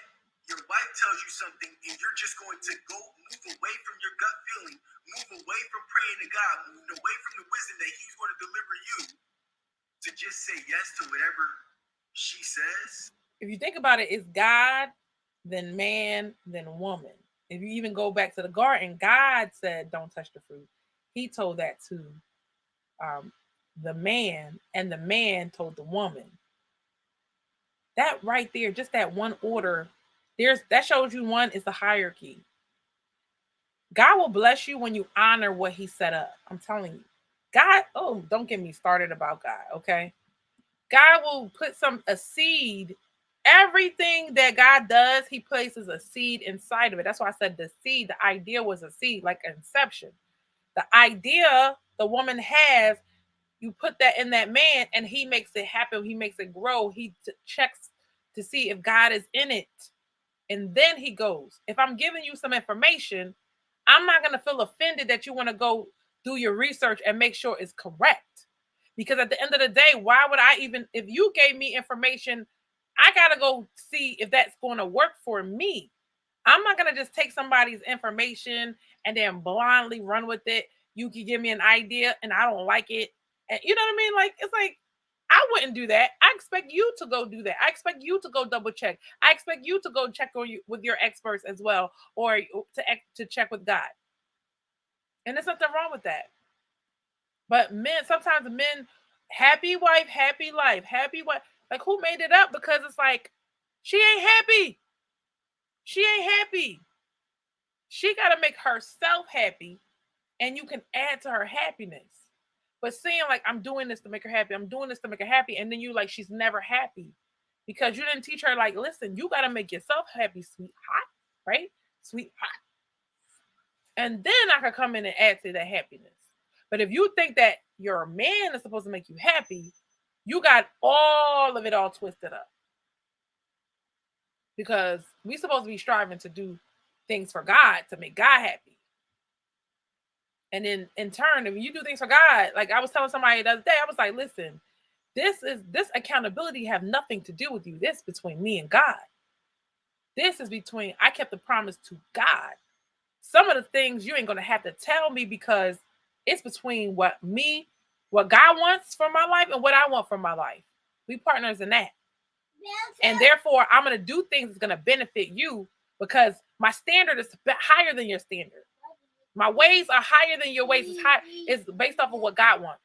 your wife tells you something and you're just going to go move away from your gut feeling, move away from praying to God, move away from the wisdom that he's going to deliver you to just say yes to whatever she says. If you think about it, it's God, then man, then woman. If you even go back to the garden, God said, don't touch the fruit. He told that to the man, and the man told the woman. That right there, just that one order, that shows you one is the hierarchy. God will bless you when you honor what he set up. I'm telling you. God, don't get me started about God, okay? God will put a seed. Everything that God does, he places a seed inside of it. That's why I said the seed, the idea was a seed, like inception. The idea the woman has, you put that in that man and he makes it happen. He makes it grow. He checks to see if God is in it. And then he goes. If I'm giving you some information, I'm not going to feel offended that you want to go do your research and make sure it's correct. Because at the end of the day, why would I even, if you gave me information, I got to go see if that's going to work for me. I'm not going to just take somebody's information and then blindly run with it. You can give me an idea and I don't like it. And you know what I mean? Like, it's like, I wouldn't do that. I expect you to go do that. I expect you to go double check. I expect you to go check on you with your experts as well, or to check with God. And there's nothing wrong with that. But men, sometimes men, happy wife, happy life, happy wife. Like, who made it up? Because it's like, she ain't happy. She ain't happy. She got to make herself happy, and you can add to her happiness. But saying like, I'm doing this to make her happy, I'm doing this to make her happy, and then you like, she's never happy because you didn't teach her like, listen, you got to make yourself happy, sweetheart, right? Sweetheart. And then I could come in and add to that happiness. But if you think that your man is supposed to make you happy, you got all of it all twisted up. Because we're supposed to be striving to do things for God, to make God happy. And then in turn, if you do things for God, like I was telling somebody the other day, I was like, listen, this accountability have nothing to do with you. This is between me and God. This is between, I kept the promise to God. Some of the things you ain't going to have to tell me because it's between what God wants for my life and what I want for my life. We partners in that. And therefore, I'm going to do things that's going to benefit you because my standard is higher than your standard. My ways are higher than your ways. It's based off of what God wants.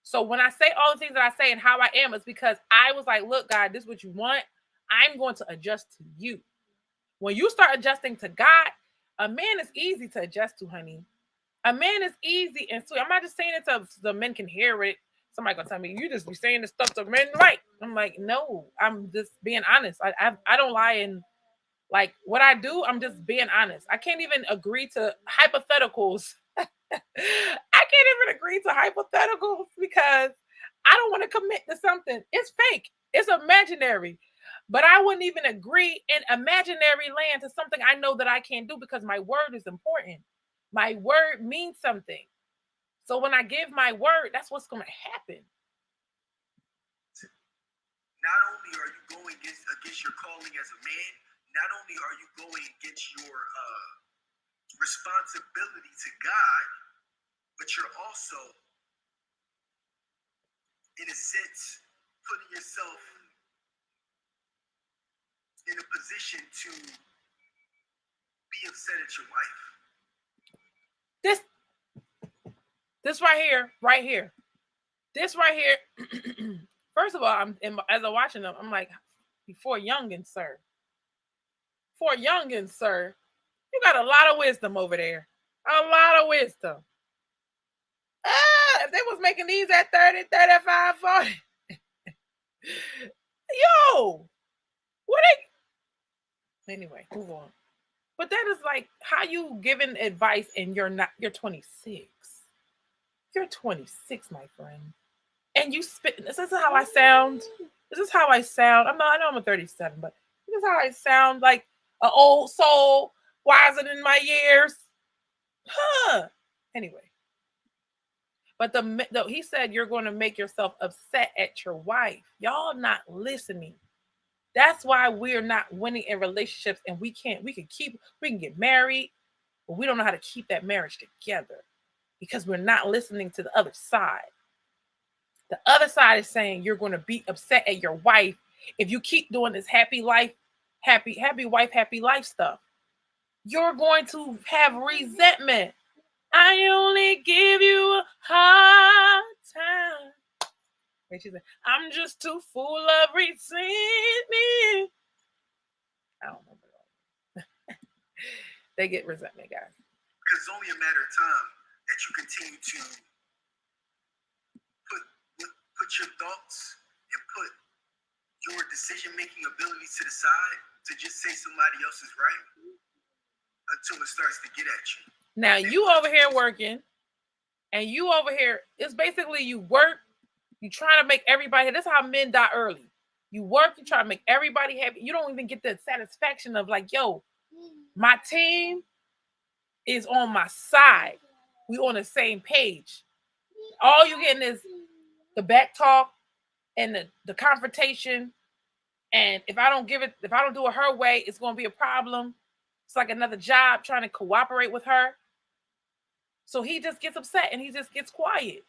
So when I say all the things that I say and how I am, it's because I was like, look, God, this is what you want. I'm going to adjust to you. When you start adjusting to God, a man is easy to adjust to, honey. A man is easy and sweet. I'm not just saying it so the men can hear it. Somebody gonna tell me, you just be saying this stuff to men, right? I'm like, no, I'm just being honest. I don't lie, and like what I do, I'm just being honest. I can't even agree to hypotheticals. I can't even agree to hypotheticals because I don't want to commit to something. It's fake. It's imaginary. But I wouldn't even agree in imaginary land to something I know that I can't do because my word is important. My word means something. So when I give my word, that's what's going to happen. Not only are you going against your calling as a man, not only are you going against your responsibility to God, but you're also, in a sense, putting yourself in a position to be upset at your wife. This right here. This right here. First of all, as I'm watching them, I'm like, For youngin, sir. For youngin, sir. You got a lot of wisdom over there. A lot of wisdom. If they was making these at 30, 35, 40. Yo, what they anyway, move on. But that is like how you giving advice and you're 26. You're 26, my friend. And you spit. This is how I sound. This is how I sound. I know I'm a 37, but this is how I sound, like an old soul, wiser than my years. Huh. Anyway. But he said you're going to make yourself upset at your wife. Y'all not listening. That's why we're not winning in relationships, and we can get married, but we don't know how to keep that marriage together because we're not listening to the other side. The other side is saying you're going to be upset at your wife if you keep doing this happy wife, happy life stuff. You're going to have resentment. I only give you a hard time. Wait, she said, I'm just too full of resentment. I don't know. They get resentment, guys. Because it's only a matter of time that you continue to put your thoughts and put your decision-making abilities to the side to just say somebody else is right until it starts to get at you. Now, you over here working, and you over here, it's basically you work, you trying to make everybody, this is how men die early. You work, you try to make everybody happy. You don't even get the satisfaction of like, yo, my team is on my side. We on the same page. All you getting is the back talk and the confrontation. And if I don't do it her way, it's going to be a problem. It's like another job trying to cooperate with her. So he just gets upset and he just gets quiet.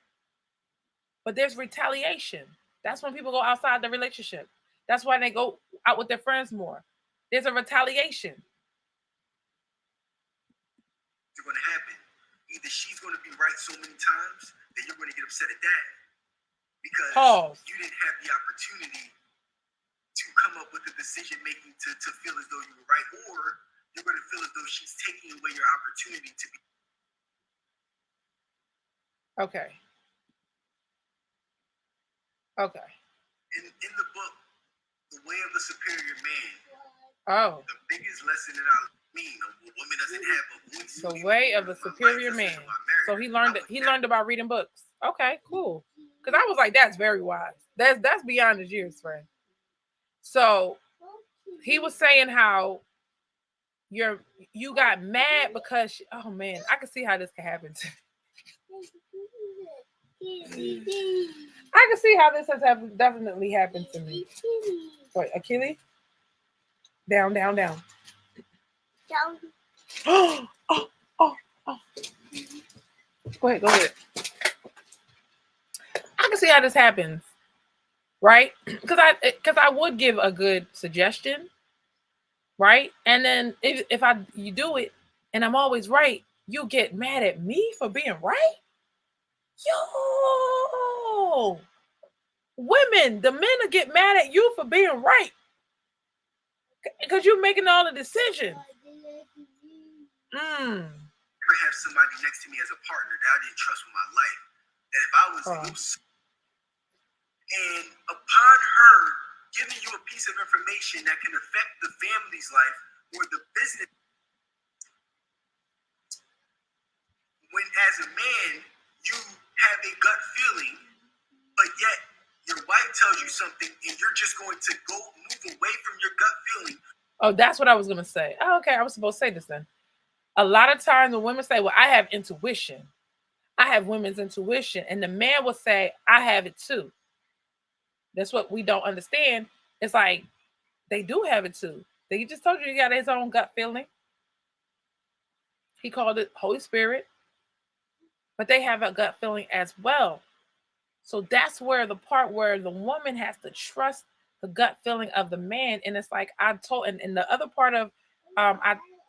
But there's retaliation. That's when people go outside the relationship. That's why they go out with their friends more. There's a retaliation. It's going to happen. Either she's going to be right so many times that you're going to get upset at that because you didn't have the opportunity to come up with the decision making to feel as though you were right, or you're going to feel as though she's taking away your opportunity to be. Okay. In the book, The Way of the Superior Man. Oh. The biggest lesson that a woman doesn't have a voice. The Way of the Superior Man. So he learned about reading books. Okay, cool. Because I was like, that's very wise. That's beyond his years, friend. So he was saying how you got mad because oh man, I can see how this can happen. I can see how this has definitely happened to me. Wait, Achilles? Down. Down. Oh. Go ahead. I can see how this happens, right? Because I would give a good suggestion, right? And then if you do it and I'm always right, you get mad at me for being right. Yo, women, the men will get mad at you for being right because you're making all the decisions. Never have somebody next to me as a partner that I didn't trust with my life. That if I was loose, and upon her giving you a piece of information that can affect the family's life or the business, when as a man you have a gut feeling, but yet your wife tells you something and you're just going to move away from your gut feeling. Oh, that's what I was going to say. Oh, okay, I was supposed to say this then. A lot of times when women say, well, I have intuition. I have women's intuition. And the man will say, I have it too. That's what we don't understand. It's like, they do have it too. They just told you he got his own gut feeling. He called it Holy Spirit. But they have a gut feeling as well. So that's where the part where the woman has to trust the gut feeling of the man. And it's like I told, and the other part of,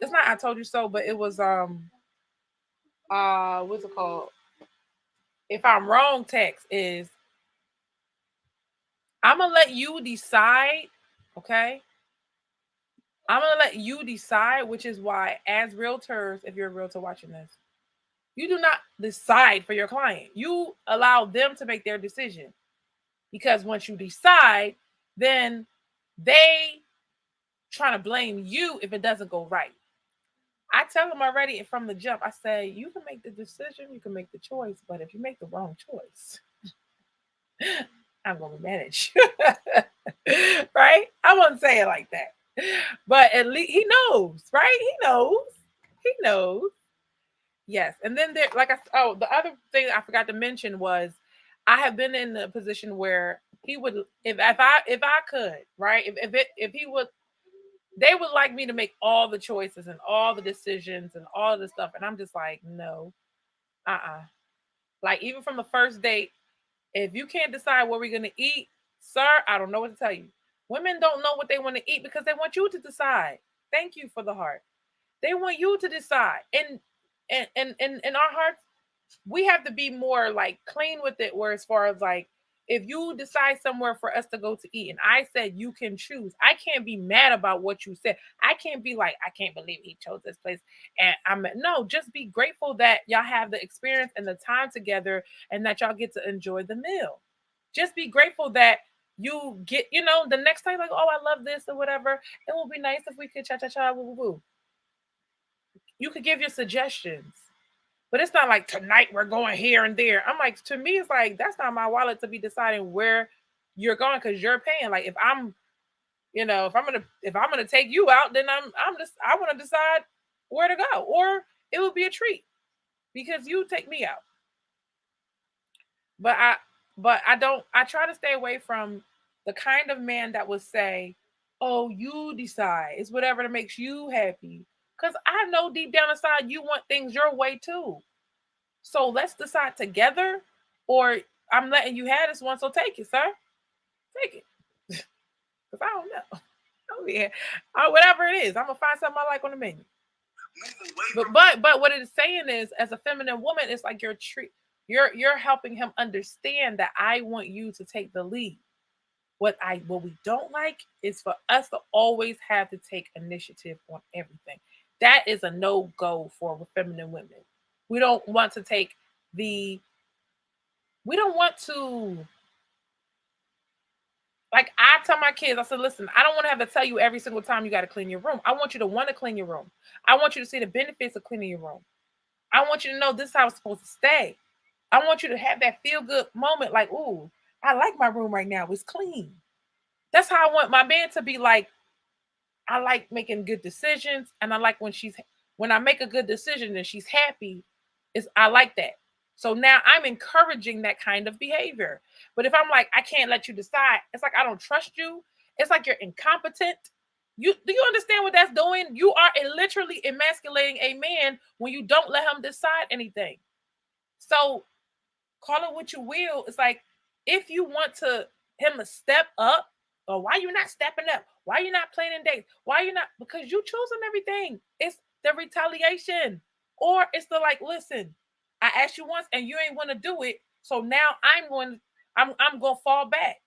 it's not I told you so, but it was, what's it called? If I'm wrong, text is, I'm going to let you decide Okay? I'm going to let you decide, which is why, as realtors, if you're a realtor watching this, you do not decide for your client. You allow them to make their decision. Because once you decide, then they trying to blame you if it doesn't go right. I tell them already from the jump, I say, you can make the decision, you can make the choice, but if you make the wrong choice, I'm going to manage. Right? I wouldn't say it like that. But at least he knows, right? He knows. He knows. Yes. And then there, like the other thing I forgot to mention was I have been in a position where he would, if I could, right? If he would, they would like me to make all the choices and all the decisions and all the stuff. And I'm just like, no, like even from the first date, if you can't decide what we're going to eat, sir, I don't know what to tell you. Women don't know what they want to eat because they want you to decide. Thank you for the heart. They want you to decide. And in our hearts, we have to be more like clean with it, where as far as like, if you decide somewhere for us to go to eat and I said you can choose, I can't be mad about what you said. I can't be like, I can't believe he chose this place. And no, just be grateful that y'all have the experience and the time together and that y'all get to enjoy the meal. Just be grateful that you get, the next time, like, oh, I love this or whatever. It would be nice if we could cha-cha-cha, woo-woo-woo. You could give your suggestions. But it's not like tonight we're going here and there. I'm like, to me, it's like, that's not my wallet to be deciding where you're going because you're paying. Like if I'm gonna take you out, then I want to decide where to go, or it will be a treat because you take me out. But I try to stay away from the kind of man that would say, oh, you decide. It's whatever that makes you happy. Because I know deep down inside you want things your way too. So let's decide together, or I'm letting you have this one, so take it, sir. Take it. Because I don't know. Oh, yeah. Whatever it is, I'm going to find something I like on the menu. But what it is saying is, as a feminine woman, it's like you're helping him understand that I want you to take the lead. What we don't like is for us to always have to take initiative on everything. That is a no-go for feminine women. We don't want to take we don't want to, like I tell my kids, I said, listen, I don't want to have to tell you every single time you got to clean your room. I want you to want to clean your room. I want you to see the benefits of cleaning your room. I want you to know this is how it's supposed to stay. I want you to have that feel-good moment like, ooh, I like my room right now. It's clean. That's how I want my man to be like. I like making good decisions, and I like when I make a good decision and she's happy, I like that. So now I'm encouraging that kind of behavior. But if I'm like, I can't let you decide, it's like I don't trust you. It's like you're incompetent. Do you understand what that's doing? You are literally emasculating a man when you don't let him decide anything. So call it what you will. It's like, if you want him to step up, or why you not stepping up? Why you not planning dates? Why you not? Because you choosing everything. It's the retaliation, or it's the like, listen, I asked you once and you ain't want to do it, so now I'm going to fall back.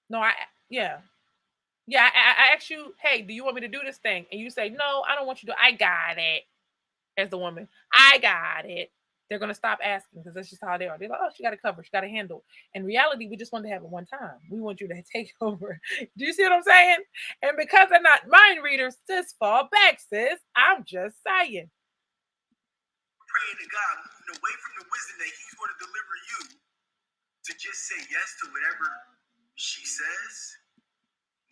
No, I asked you, hey, do you want me to do this thing? And you say, no, I don't want you to. I got it. As the woman, I got it. They're going to stop asking because that's just how they are. They're like, oh, she got to cover. She got to handle. In reality, we just want to have it one time. We want you to take over. Do you see what I'm saying? And because they're not mind readers, just fall back, sis. I'm just saying. Praying to God, moving away from the wisdom that he's going to deliver you to just say yes to whatever she says.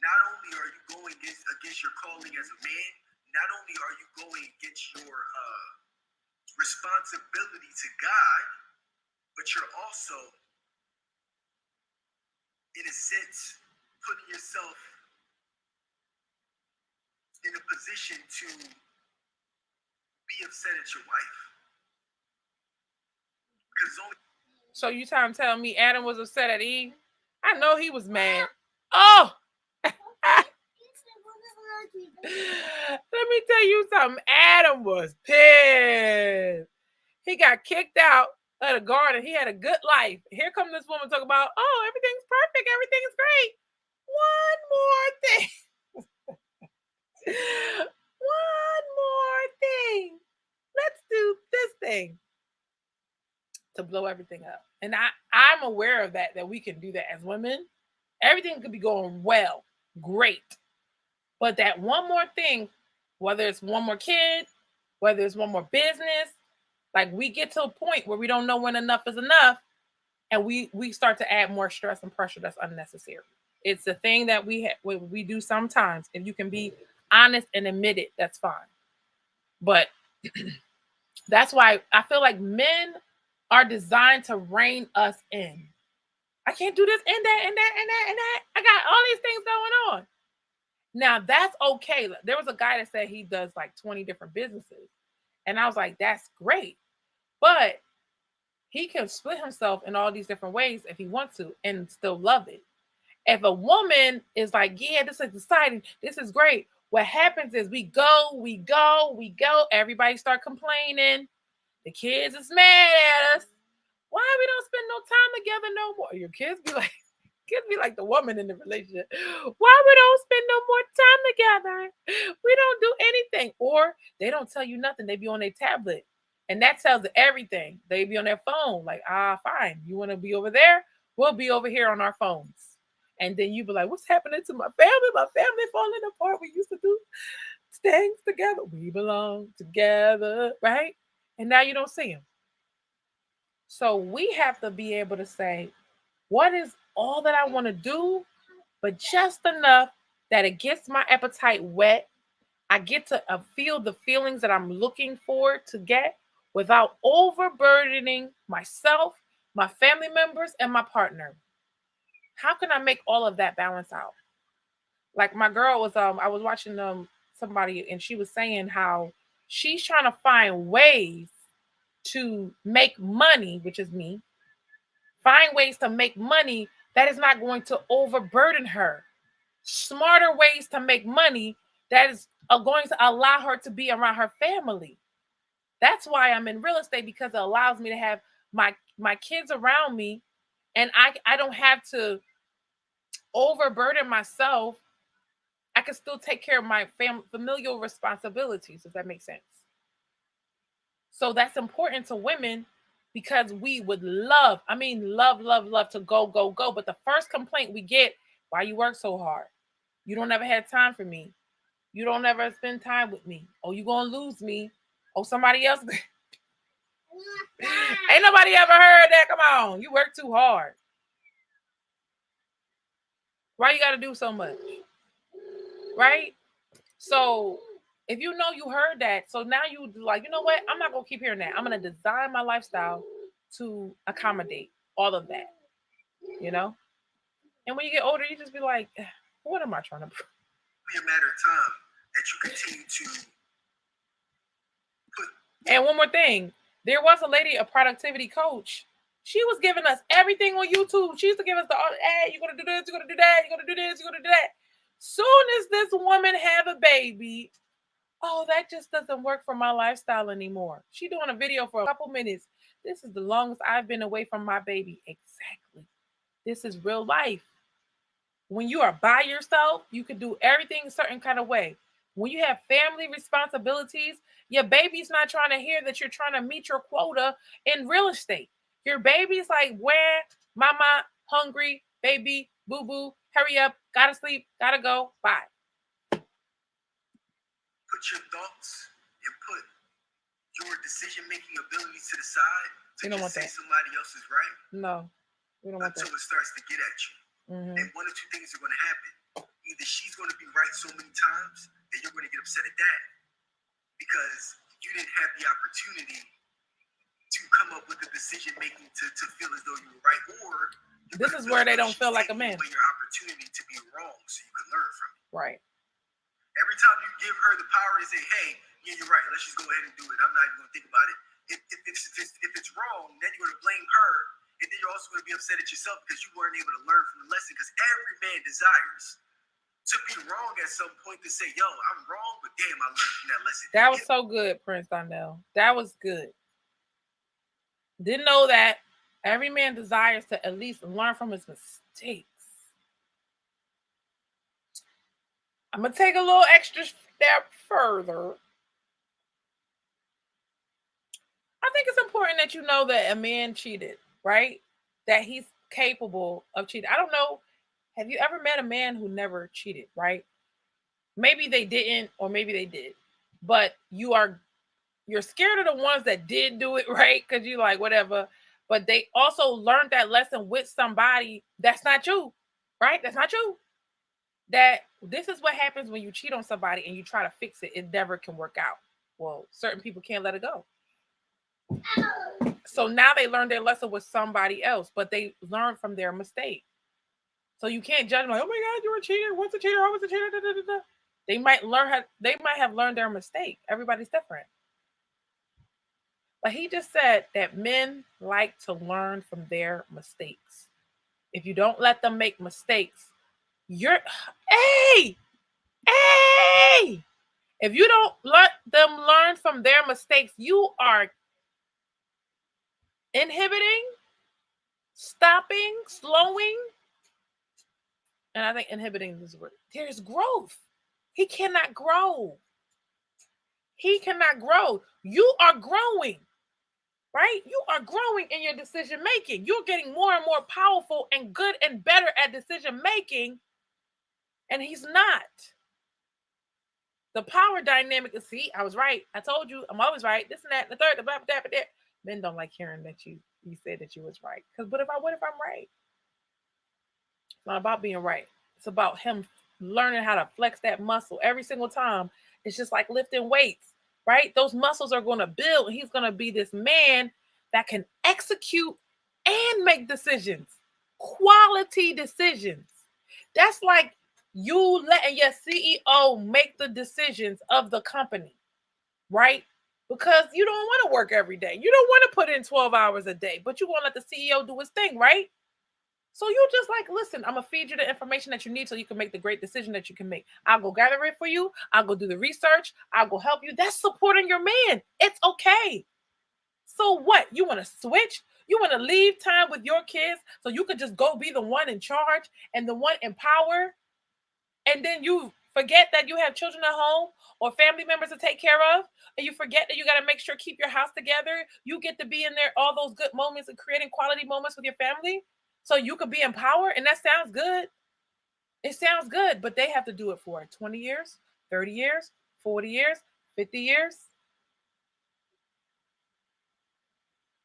Not only are you going against your calling as a man, not only are you going against your responsibility to God, but you're also, in a sense, putting yourself in a position to be upset at your wife. So you trying to tell me Adam was upset at Eve? I know he was mad. Oh! Let me tell you something. Adam was pissed. He got kicked out Had a garden. He had a good life. Here comes this woman talking about, oh, everything's perfect. Everything is great. One more thing. One more thing. Let's do this thing to blow everything up. And I'm aware of that we can do that as women. Everything could be going well, great. But that one more thing, whether it's one more kid, whether it's one more business, like we get to a point where we don't know when enough is enough, and we start to add more stress and pressure that's unnecessary. It's a thing that we do sometimes. If you can be honest and admit it, that's fine. But that's why I feel like men are designed to rein us in. I can't do this and that and that and that and that. I got all these things going on. Now that's okay. There was a guy that said he does like 20 different businesses. And I was like, that's great. But he can split himself in all these different ways if he wants to and still love it. If a woman is like, yeah, this is exciting, this is great, what happens is we go, everybody start complaining. The kids is mad at us. Why we don't spend no time together no more? Your kids be like the woman in the relationship. Why we don't spend no more time together? We don't do anything. Or they don't tell you nothing. They be on their tablet. And that tells everything. They be on their phone. Like, fine. You want to be over there? We'll be over here on our phones. And then you be like, what's happening to my family? My family falling apart. We used to do things together. We belong together, right? And now you don't see them. So we have to be able to say, what is all that I want to do, but just enough that it gets my appetite wet. I get to feel the feelings that I'm looking for to get without overburdening myself, my family members, and my partner. How can I make all of that balance out? Like my girl was, I was watching somebody, and she was saying how she's trying to find ways to make money, which is me. Find ways to make money that is not going to overburden her. Smarter ways to make money that is going to allow her to be around her family. That's why I'm in real estate, because it allows me to have my kids around me, and I don't have to overburden myself. I can still take care of my familial responsibilities, if that makes sense. So that's important to women, because we would love to go. But the first complaint we get, why you work so hard? You don't ever have time for me. You don't ever spend time with me. Oh, you gonna lose me. Oh, somebody else. Ain't nobody ever heard that. Come on. You work too hard. Why you got to do so much? Right? So if you know you heard that, so now you like, you know what? I'm not going to keep hearing that. I'm going to design my lifestyle to accommodate all of that, you know? And when you get older, you just be like, what am I trying to prove? It'll be a matter of time that you continue to put. And one more thing. There was a lady, a productivity coach. She was giving us everything on YouTube. She used to give us hey, you're going to do this, you're going to do that, you're going to do this, you're going to do that. Soon as this woman have a baby, oh, that just doesn't work for my lifestyle anymore. She doing a video for a couple minutes. This is the longest I've been away from my baby. Exactly. This is real life. When you are by yourself, you can do everything a certain kind of way. When you have family responsibilities, your baby's not trying to hear that you're trying to meet your quota in real estate. Your baby's like, where? Mama, hungry, baby, boo-boo, hurry up, gotta sleep, gotta go, bye. Put your thoughts and put your decision-making abilities to the side to just say somebody else is right. No, we don't want that. Until it starts to get at you. Mm-hmm. And one or two things are going to happen. Either she's going to be right so many times that you're going to get upset at that because you didn't have the opportunity to come up with the decision making to feel as though you were right, or this is where they don't feel like a man. Your opportunity to be wrong, so you can learn from it. Right. Every time you give her the power to say, "Hey, yeah, you're right. Let's just go ahead and do it. I'm not even going to think about it." If it's wrong, then you're going to blame her. And then you're also going to be upset at yourself because you weren't able to learn from the lesson. Because every man desires to be wrong at some point, to say, yo, I'm wrong, but damn, I learned from that lesson. That was so good, Prince Donnell. That was good. Didn't know that every man desires to at least learn from his mistakes. I'm going to take a little extra step further. I think it's important that you know that a man cheated, right? That he's capable of cheating. I don't know. Have you ever met a man who never cheated, right? Maybe they didn't, or maybe they did. But you're scared of the ones that did do it, right? Because you're like, whatever. But they also learned that lesson with somebody that's not you, right? That's not you. That this is what happens when you cheat on somebody and you try to fix it. It never can work out. Well, certain people can't let it go. So now they learned their lesson with somebody else, but they learned from their mistake. So you can't judge them like, oh my God, you're a cheater. What's a cheater? What's a cheater? Da, da, da, da. They might have learned their mistake. Everybody's different. But he just said that men like to learn from their mistakes. If you don't let them make mistakes, hey! If you don't let them learn from their mistakes, you are inhibiting, stopping, slowing. And I think inhibiting is the word. There's growth. He cannot grow. He cannot grow. You are growing, right? You are growing in your decision making. You're getting more and more powerful and good and better at decision making. And he's not. The power dynamic is, see, I was right. I told you, I'm always right. This and that, and the third, the blah, blah, blah, blah. Men don't like hearing that you said that you was right. Because what if I'm right? It's not about being right. It's about him learning how to flex that muscle every single time. It's just like lifting weights, right? Those muscles are going to build. And he's going to be this man that can execute and make decisions, quality decisions. That's like you letting your CEO make the decisions of the company, right? Because you don't want to work every day. You don't want to put in 12 hours a day, but you want to let the CEO do his thing, right? So you just like, listen, I'm going to feed you the information that you need so you can make the great decision that you can make. I'll go gather it for you. I'll go do the research. I'll go help you. That's supporting your man. It's okay. So what? You want to switch? You want to leave time with your kids so you could just go be the one in charge and the one in power? And then you forget that you have children at home or family members to take care of, and you forget that you got to make sure keep your house together. You get to be in there all those good moments and creating quality moments with your family so you could be in power. And that sounds good. It sounds good, but they have to do it for 20 years, 30 years, 40 years, 50 years.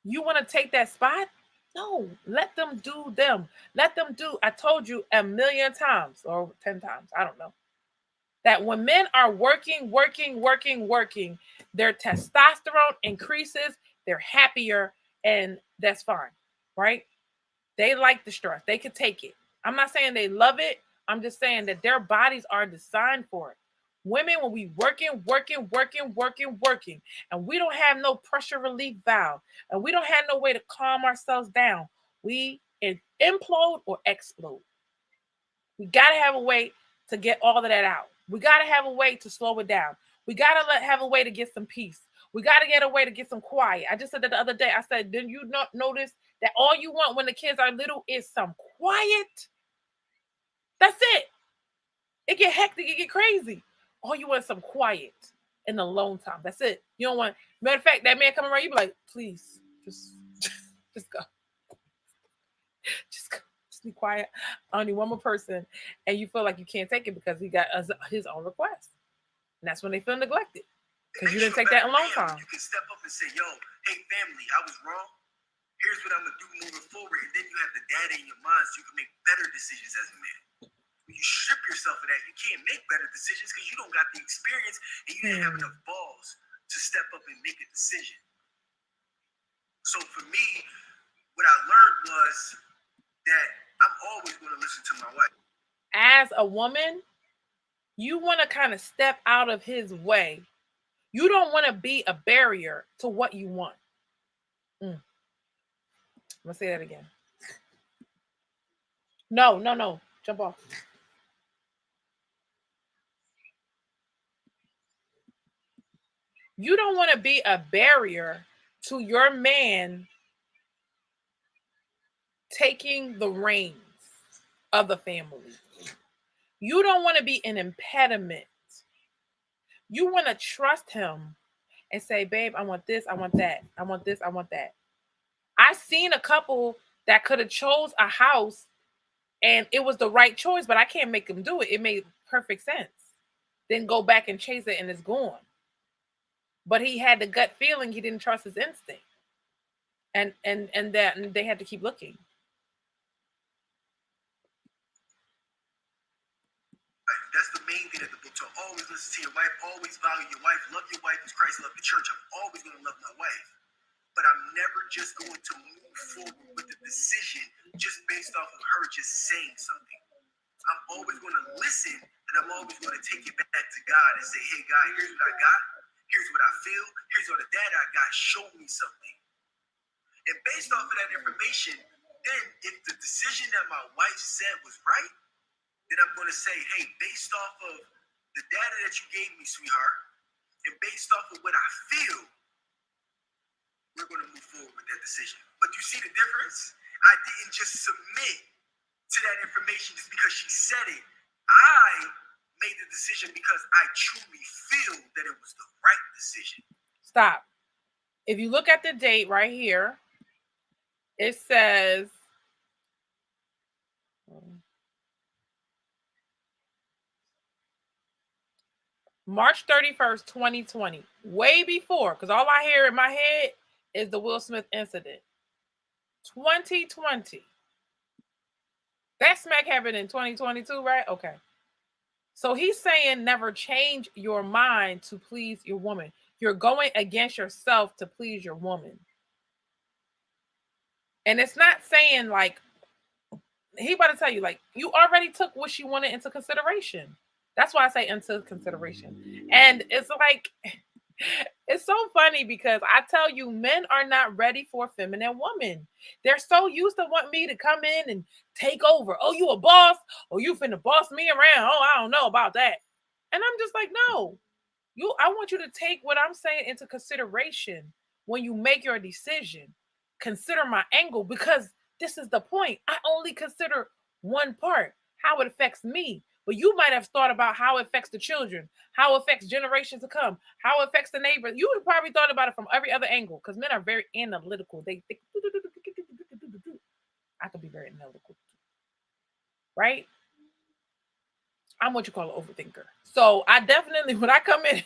You want to take that spot? No, let them do them. Let them do. I told you a million times or 10 times. I don't know. That when men are working, their testosterone increases, they're happier, and that's fine, right? They like the stress. They can take it. I'm not saying they love it. I'm just saying that their bodies are designed for it. Women, when we working, and we don't have no pressure relief valve, and we don't have no way to calm ourselves down, we implode or explode. We got to have a way to get all of that out. We got to have a way to slow it down. We got to have a way to get some peace. We got to get a way to get some quiet. I just said that the other day. I said, didn't you not notice that all you want when the kids are little is some quiet? That's it. It get hectic. It get crazy. All you want is some quiet and alone time. That's it. You don't want, matter of fact, that man coming around, you be like, please, just go. Just go. Be quiet. Only one more person, and you feel like you can't take it because he got his own request, and that's when they feel neglected because you didn't take that alone time. You can step up and say, "Yo, hey family, I was wrong. Here's what I'm gonna do moving forward," and then you have the data in your mind so you can make better decisions as a man. When you strip yourself of that, you can't make better decisions because you don't got the experience and you didn't have enough balls to step up and make a decision. So for me, what I learned was that I'm always going to listen to my wife. As a woman, you want to kind of step out of his way. You don't want to be a barrier to what you want. I'm going to say that again. No. Jump off. You don't want to be a barrier to your man taking the reins of the family. You don't want to be an impediment. You want to trust him and say, babe, I want this, I want that. I want this, I want that. I've seen a couple that could have chose a house and it was the right choice, but I can't make them do it. It made perfect sense. Then go back and chase it and it's gone. But he had the gut feeling, he didn't trust his instinct. And they had to keep looking. That's the main thing that the book taught. Always listen to your wife. Always value your wife. Love your wife as Christ loved the church. I'm always going to love my wife. But I'm never just going to move forward with the decision just based off of her just saying something. I'm always going to listen, and I'm always going to take it back to God and say, hey, God, here's what I got. Here's what I feel. Here's all the data I got. Show me something. And based off of that information, then if the decision that my wife said was right, then I'm going to say, hey, based off of the data that you gave me, sweetheart, and based off of what I feel, we're going to move forward with that decision. But you see the difference? I didn't just submit to that information just because she said it. I made the decision because I truly feel that it was the right decision. Stop. If you look at the date right here, it says March 31st, 2020. Way before, because all I hear in my head is the Will Smith incident. 2020. That smack happened in 2022, right? Okay. So he's saying never change your mind to please your woman. You're going against yourself to please your woman. And it's not saying like, he about to tell you, like, you already took what she wanted into consideration. That's why I say into consideration. And it's like, it's so funny because I tell you, men are not ready for a feminine woman. They're so used to want me to come in and take over. Oh, you a boss? Oh, you finna boss me around? Oh, I don't know about that. And I'm just like, no. I want you to take what I'm saying into consideration when you make your decision. Consider my angle, because this is the point. I only consider one part, how it affects me. But you might have thought about how it affects the children, how it affects generations to come, how it affects the neighbors. You would have probably thought about it from every other angle, because men are very analytical. They think, I could be very analytical, right? I'm what you call an overthinker. So I definitely, when I come in,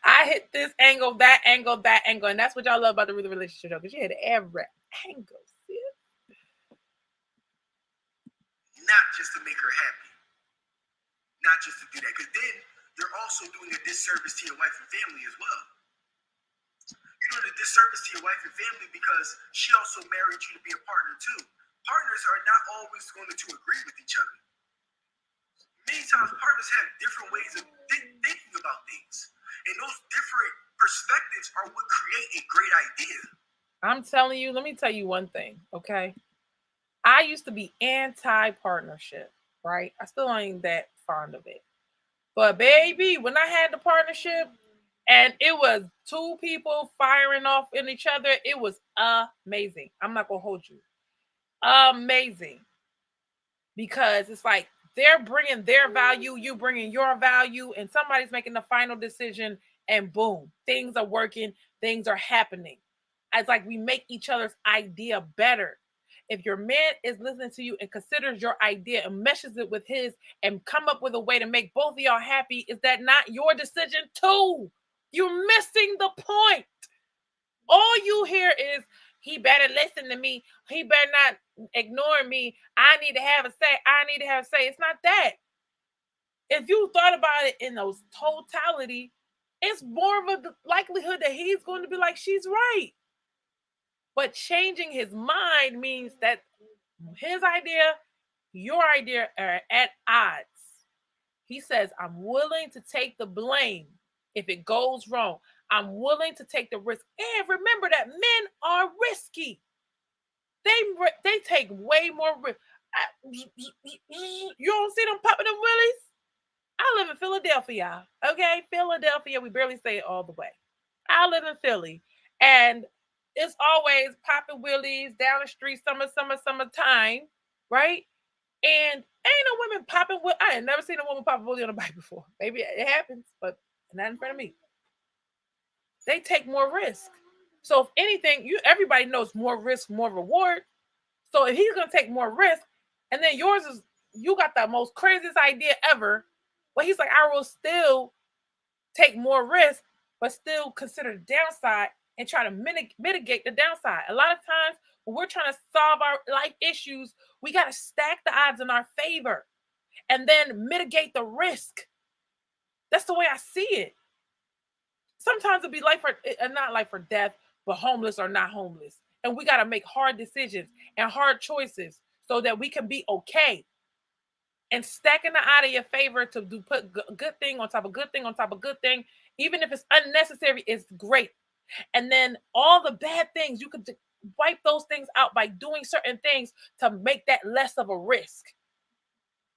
I hit this angle, that angle, that angle. And that's what y'all love about the relationship show, because you hit every angle. Not just to make her happy. Not just to do that. Because then you're also doing a disservice to your wife and family as well. You're doing a disservice to your wife and family because she also married you to be a partner too. Partners are not always going to agree with each other. Many times partners have different ways of thinking about things. And those different perspectives are what create a great idea. I'm telling you, let me tell you one thing, okay? I used to be anti-partnership, right? I still ain't that fond of it. But baby, when I had the partnership and it was two people firing off in each other, it was amazing. I'm not going to hold you. Amazing. Because it's like they're bringing their value, you bringing your value, and somebody's making the final decision, and boom, things are working, things are happening. It's like we make each other's idea better. If your man is listening to you and considers your idea and meshes it with his and come up with a way to make both of y'all happy, is that not your decision too? You're missing the point. All you hear is, he better listen to me. He better not ignore me. I need to have a say. I need to have a say. It's not that. If you thought about it in those totality, it's more of a likelihood that he's going to be like, she's right. But changing his mind means that his idea, your idea are at odds. He says, I'm willing to take the blame if it goes wrong. I'm willing to take the risk. And remember that men are risky. They take way more risk. You don't see them popping them willies? I live in Philadelphia, okay? Philadelphia, we barely say it all the way. I live in Philly. And It's always popping wheelies down the street, summertime, right? And ain't no women popping. I ain't never seen a woman pop a wheelie on a bike before. Maybe it happens, but not in front of me. They take more risk. So if anything, everybody knows more risk, more reward. So if he's gonna take more risk, and then yours is you got the most craziest idea ever, but he's like, I will still take more risk, but still consider the downside and try to mitigate the downside. A lot of times when we're trying to solve our life issues, we got to stack the odds in our favor and then mitigate the risk. That's the way I see it. Sometimes it'll be life or not life or death, but homeless or not homeless. And we got to make hard decisions and hard choices so that we can be okay. And stacking the odds in your favor to put good thing on top of good thing on top of good thing, even if it's unnecessary, is great. And then all the bad things, you could wipe those things out by doing certain things to make that less of a risk.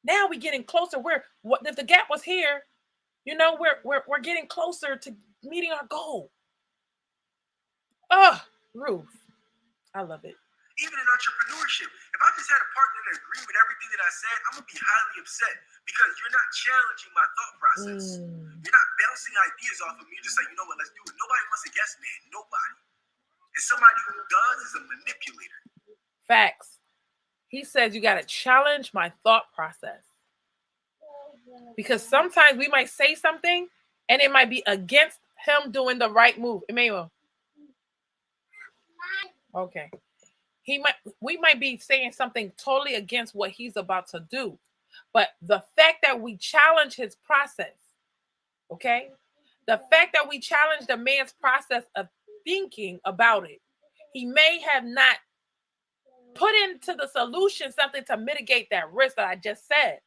Now we're getting closer. What if the gap was here? We're getting closer to meeting our goal. Oh, Ruth, I love it. Even in entrepreneurship, if I just had a partner that agreed with everything that I said, I'm gonna be highly upset because you're not challenging my thought process. You're not bouncing ideas off of me. You're just like, you know what, let's do it. Nobody wants a yes man. Nobody. And somebody who does is a manipulator. Facts. He says you gotta challenge my thought process. Because sometimes we might say something and it might be against him doing the right move. Emmanuel. Okay. We might be saying something totally against what he's about to do. But the fact that we challenge his process, okay? The fact that we challenge the man's process of thinking about it, he may have not put into the solution something to mitigate that risk that I just said.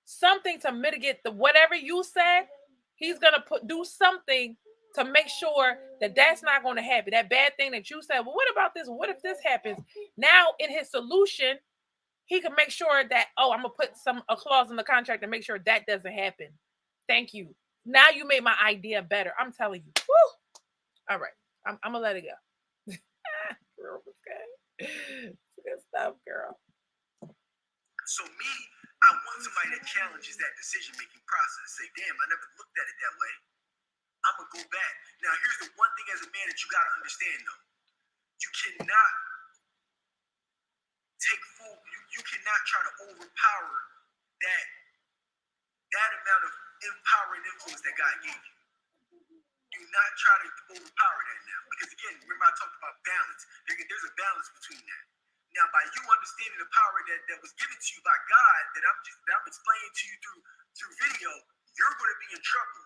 Something to mitigate whatever you said, he's going to do something to make sure that that's not going to happen. That bad thing that you said, well, what about this? What if this happens? Now, in his solution, he can make sure that, I'm going to put a clause in the contract to make sure that doesn't happen. Thank you. Now you made my idea better. I'm telling you. Woo! All right. I'm going to let it go. Girl, okay. Good stuff, girl. So me, I want somebody that challenges that decision-making process. Say, damn, I never looked at it that way. I'm going to go back. Now, here's the one thing as a man that you got to understand, though. You cannot take full, you cannot try to overpower that amount of empowering influence that God gave you. Do not try to overpower that now. Because again, remember I talked about balance. There's a balance between that. Now, by you understanding the power that was given to you by God, that I'm explaining to you through video, you're going to be in trouble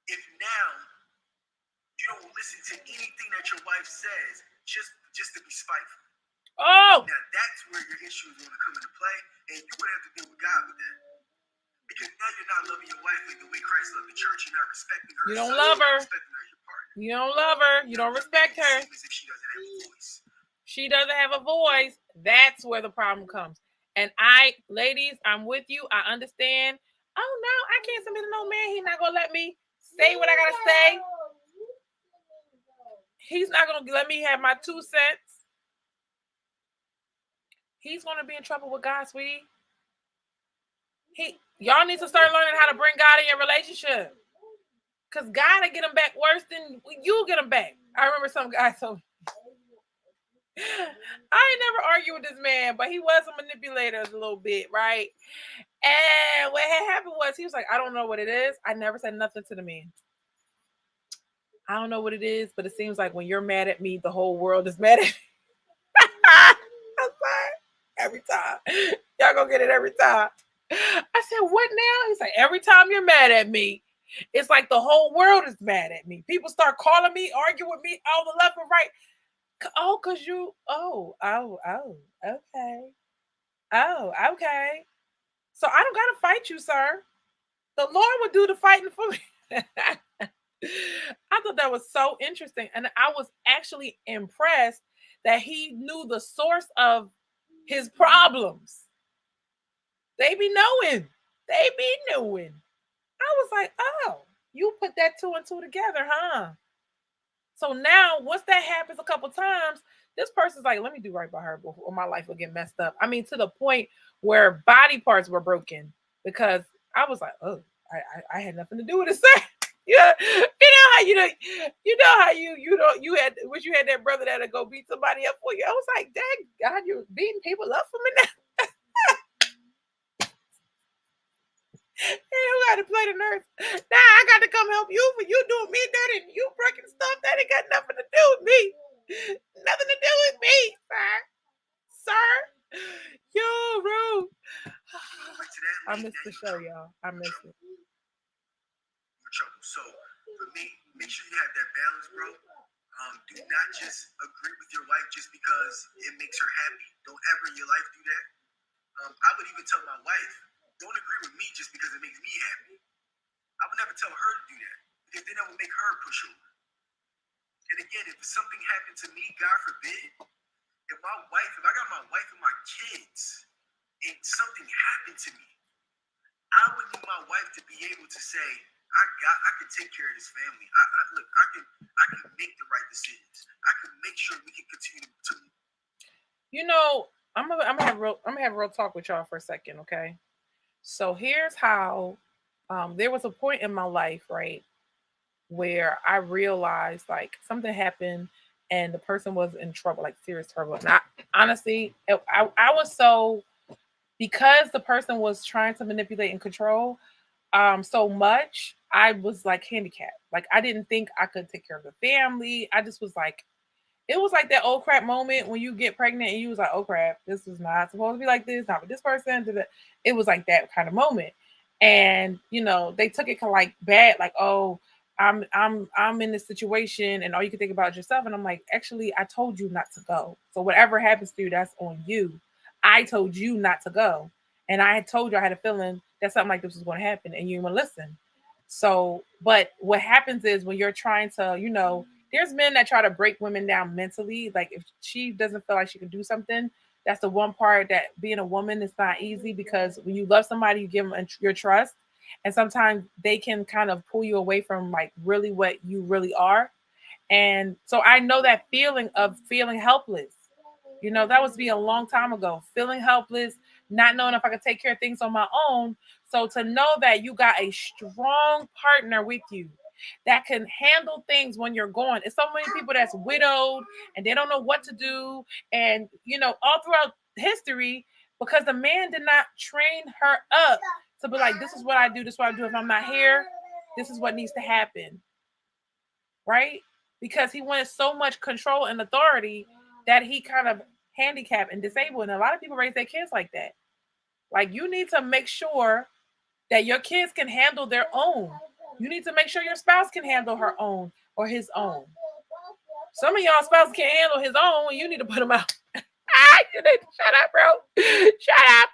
if now you don't listen to anything that your wife says just to be spiteful. Oh! Now that's where your issue is going to come into play, and you're going to have to deal with God with that. Because now you're not loving your wife like the way Christ loved the church. You're not respecting her. You don't love her. Respecting her as your partner. You don't love her. You don't respect her. As if she doesn't have a voice. She doesn't have a voice. That's where the problem comes. And ladies, I'm with you. I understand. Oh no, I can't submit to no man. He's not gonna let me say what I gotta say. He's not gonna let me have my 2 cents. He's gonna be in trouble with God, sweetie. Y'all need to start learning how to bring God in your relationship. Because God will get him back worse than you get him back. I remember some guy told me. I ain't never argued with this man, but he was a manipulator a little bit, right? And what had happened was he was like, I don't know what it is. I never said nothing to the man. I don't know what it is, but it seems like when you're mad at me, the whole world is mad at me. I'm sorry. Every time. Y'all gonna get it every time. I said, what now? He's like, every time you're mad at me, it's like the whole world is mad at me. People start calling me, arguing with me all the left and right. Oh, because you, okay. Oh, okay. So I don't got to fight you, sir. The Lord would do the fighting for me. I thought that was so interesting. And I was actually impressed that he knew the source of his problems. They be knowing. They be knowing. I was like, oh, you put that 2 and 2 together, huh? So now, once that happens a couple times, this person's like, let me do right by her before my life will get messed up. I mean, to the point where body parts were broken because I was like, oh, I had nothing to do with it. Yeah, you know how you had wish you had that brother that'll go beat somebody up for you. I was like, dang God, you beating people up for me now. You got to play the nurse. Now I got to come help you for you doing me dirty and you breaking stuff that ain't got nothing to do with me. Nothing to do with me, sir. Sir. Yo, bro. I missed the show, y'all. I missed it. You're trouble. So for me, make sure you have that balance, bro. Do not just agree with your wife just because it makes her happy. Don't ever in your life do that. I would even tell my wife, don't agree with me just because it makes me happy. I would never tell her to do that because then that would make her push over. And again, if something happened to me, God forbid, if I got my wife and my kids and something happened to me, I would need my wife to be able to say, I can take care of this family. I can make the right decisions. I can make sure we can continue to. You know, I'm gonna have real talk with y'all for a second, okay? So here's how. There was a point in my life, right, where I realized like something happened and the person was in trouble, like serious trouble. And honestly, I was so because the person was trying to manipulate and control so much, I was like handicapped. Like I didn't think I could take care of the family. I just was like, it was like that old crap moment when you get pregnant and you was like, oh crap, this is not supposed to be like this, not with this person. It was like that kind of moment. And they took it kind of like bad, like, oh, I'm in this situation and all you can think about is yourself. And I'm like, actually, I told you not to go. So whatever happens to you, that's on you. I told you not to go. And I had told you I had a feeling that something like this was going to happen and you didn't want to listen. So, but what happens is when you're trying to, there's men that try to break women down mentally. Like if she doesn't feel like she can do something, that's the one part that being a woman is not easy because when you love somebody, you give them your trust. And sometimes they can kind of pull you away from like really what you really are. And so I know that feeling of feeling helpless. That was me a long time ago, feeling helpless, not knowing if I could take care of things on my own. So to know that you got a strong partner with you that can handle things when you're gone. It's so many people that's widowed and they don't know what to do. And, all throughout history, because the man did not train her up to be like, this is what I do, this is what I do. If I'm not here, this is what needs to happen. Right? Because he wanted so much control and authority that he kind of handicapped and disabled. And a lot of people raise their kids like that. Like you need to make sure that your kids can handle their own. You need to make sure your spouse can handle her own or his own. Some of y'all spouse can't handle his own and you need to put him out. You need to shut up, bro. Shut up.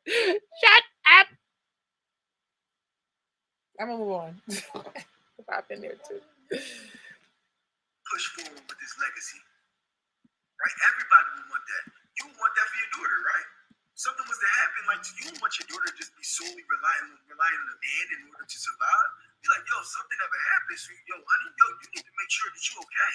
Shut up. I'm gonna move on. I've been there too. Push forward with this legacy. Right? Everybody would want that. You would want that for your daughter, right? Something was to happen, like you don't want your daughter to just be solely relying on a man in order to survive. Be like, yo, something ever happens to you, honey, you need to make sure that you're okay.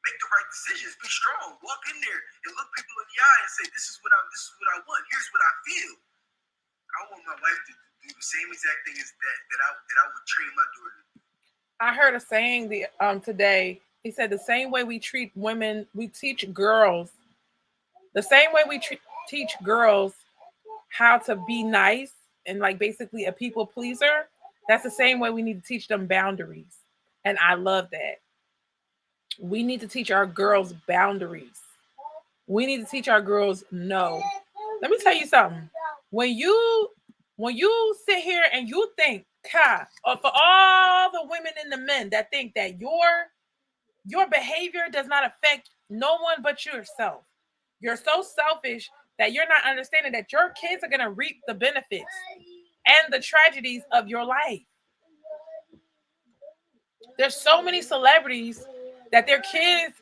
Make the right decisions. Be strong. Walk in there and look people in the eye and say, this is what I want. Here's what I feel. I want my wife to do the same exact thing as that I would train my daughter. I heard a saying today. He said the same way we treat women, we teach girls. The same way we teach girls how to be nice and like basically a people pleaser, that's the same way we need to teach them boundaries. And I love that. We need to teach our girls boundaries. We need to teach our girls no. Let me tell you something. When you sit here and you think, for all the women and the men that think that your behavior does not affect no one but yourself. You're so selfish that you're not understanding that your kids are going to reap the benefits and the tragedies of your life. There's so many celebrities that their kids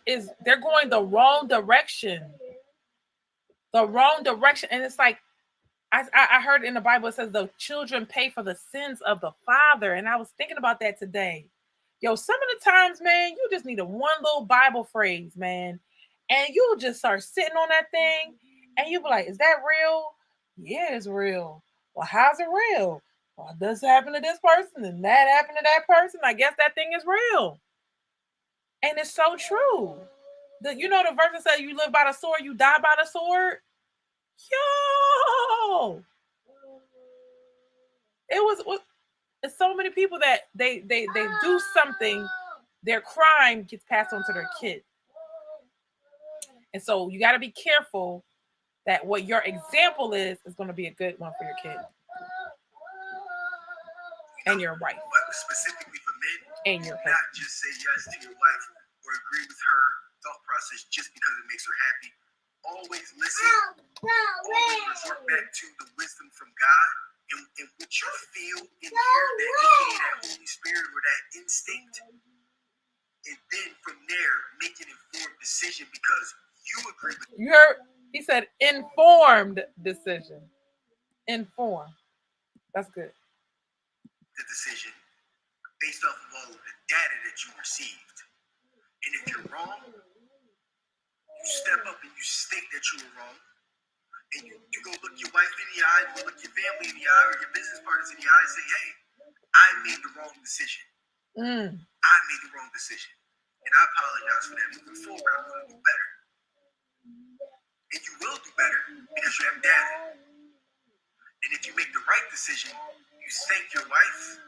they're going the wrong direction. The wrong direction. And it's like, I heard in the Bible, it says the children pay for the sins of the father. And I was thinking about that today. Yo, some of the times, man, you just need a one little Bible phrase, man. And you'll just start sitting on that thing and you'll be like, is that real? Yeah, it's real. Well, how's it real? Well, this happened to this person and that happened to that person. I guess that thing is real. And it's so true. You know the verse that says you live by the sword, you die by the sword? Yo! It was it's so many people that they do something, their crime gets passed on to their kid. And so you got to be careful that what your example is going to be a good one for your kid and your wife. But specifically for men, and your not just say yes to your wife or agree with her thought process just because it makes her happy. Always listen. Always resort back to the wisdom from God and what you feel in here, that AKA that Holy Spirit or that instinct. And then from there, make an informed decision because you agree with you heard he said informed decision. Informed. That's good. The decision based off of all of the data that you received. And if you're wrong, you step up and you state that you were wrong. And you go look your wife in the eye, you go look your family in the eye, or your business partners in the eye and say, hey, I made the wrong decision. I made the wrong decision. And I apologize for that. Moving forward, I'm going to do better. And you will do better because you have data. And if you make the right decision, you thank your wife,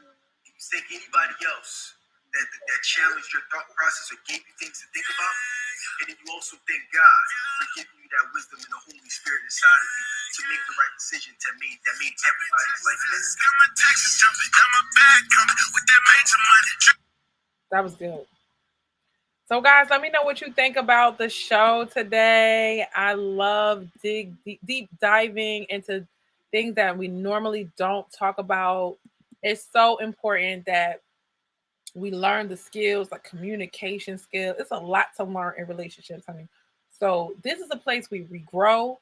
you thank anybody else that challenged your thought process or gave you things to think about. And then you also thank God for giving you that wisdom and the Holy Spirit inside of you to make the right decision that made everybody's life better. That was good. So, guys, let me know what you think about the show today. I love deep diving into things that we normally don't talk about. It's so important that we learn the skills, like communication skills. It's a lot to learn in relationships, honey. So this is a place we grow.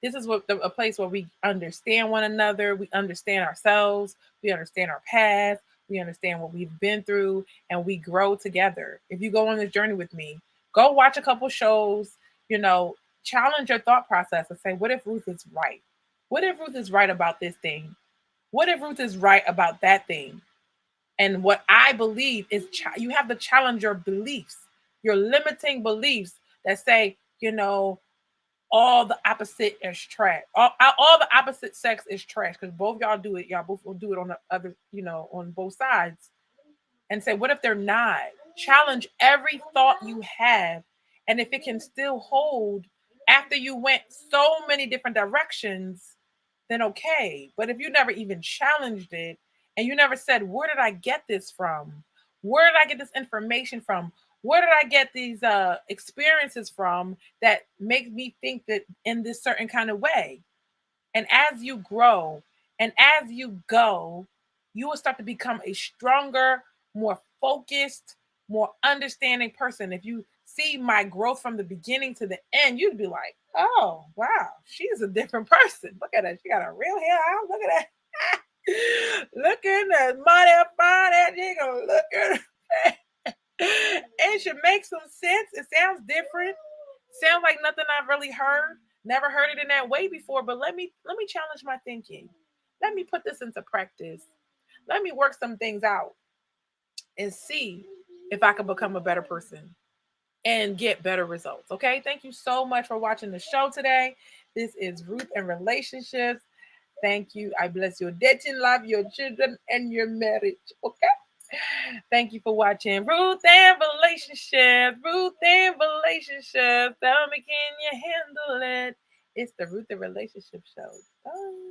This is a place where we understand one another. We understand ourselves. We understand our past. We understand what we've been through, and we grow together. If you go on this journey with me, go watch a couple shows, challenge your thought process and say, what if Ruth is right? What if Ruth is right about this thing? What if Ruth is right about that thing? And what I believe is you have to challenge your beliefs, your limiting beliefs that say, all the opposite is trash. All the opposite sex is trash because both y'all do it. Y'all both will do it on the other, on both sides. And say, what if they're not? Challenge every thought you have. And if it can still hold after you went so many different directions, then okay. But if you never even challenged it and you never said, where did I get this from? Where did I get this information from? Where did I get these experiences from that make me think that in this certain kind of way? And as you grow and as you go, you will start to become a stronger, more focused, more understanding person. If you see my growth from the beginning to the end, you'd be like, oh, wow, she's a different person. Look at her. She got a real hair out. Look at that. Look at that money fine that nigga. Look at her. It should make some sense. It sounds different. Sounds like nothing I've really heard. Never heard it in that way before. But let me challenge my thinking. Let me put this into practice. Let me work some things out and see if I can become a better person and get better results. Okay. Thank you so much for watching the show today. This is Ruth and Relationships. Thank you. I bless your dating life, your children, and your marriage. Okay. Thank you for watching Ruth and Relationships. Ruth and Relationships. Tell me, can you handle it? It's the Ruth and Relationship Show. Bye.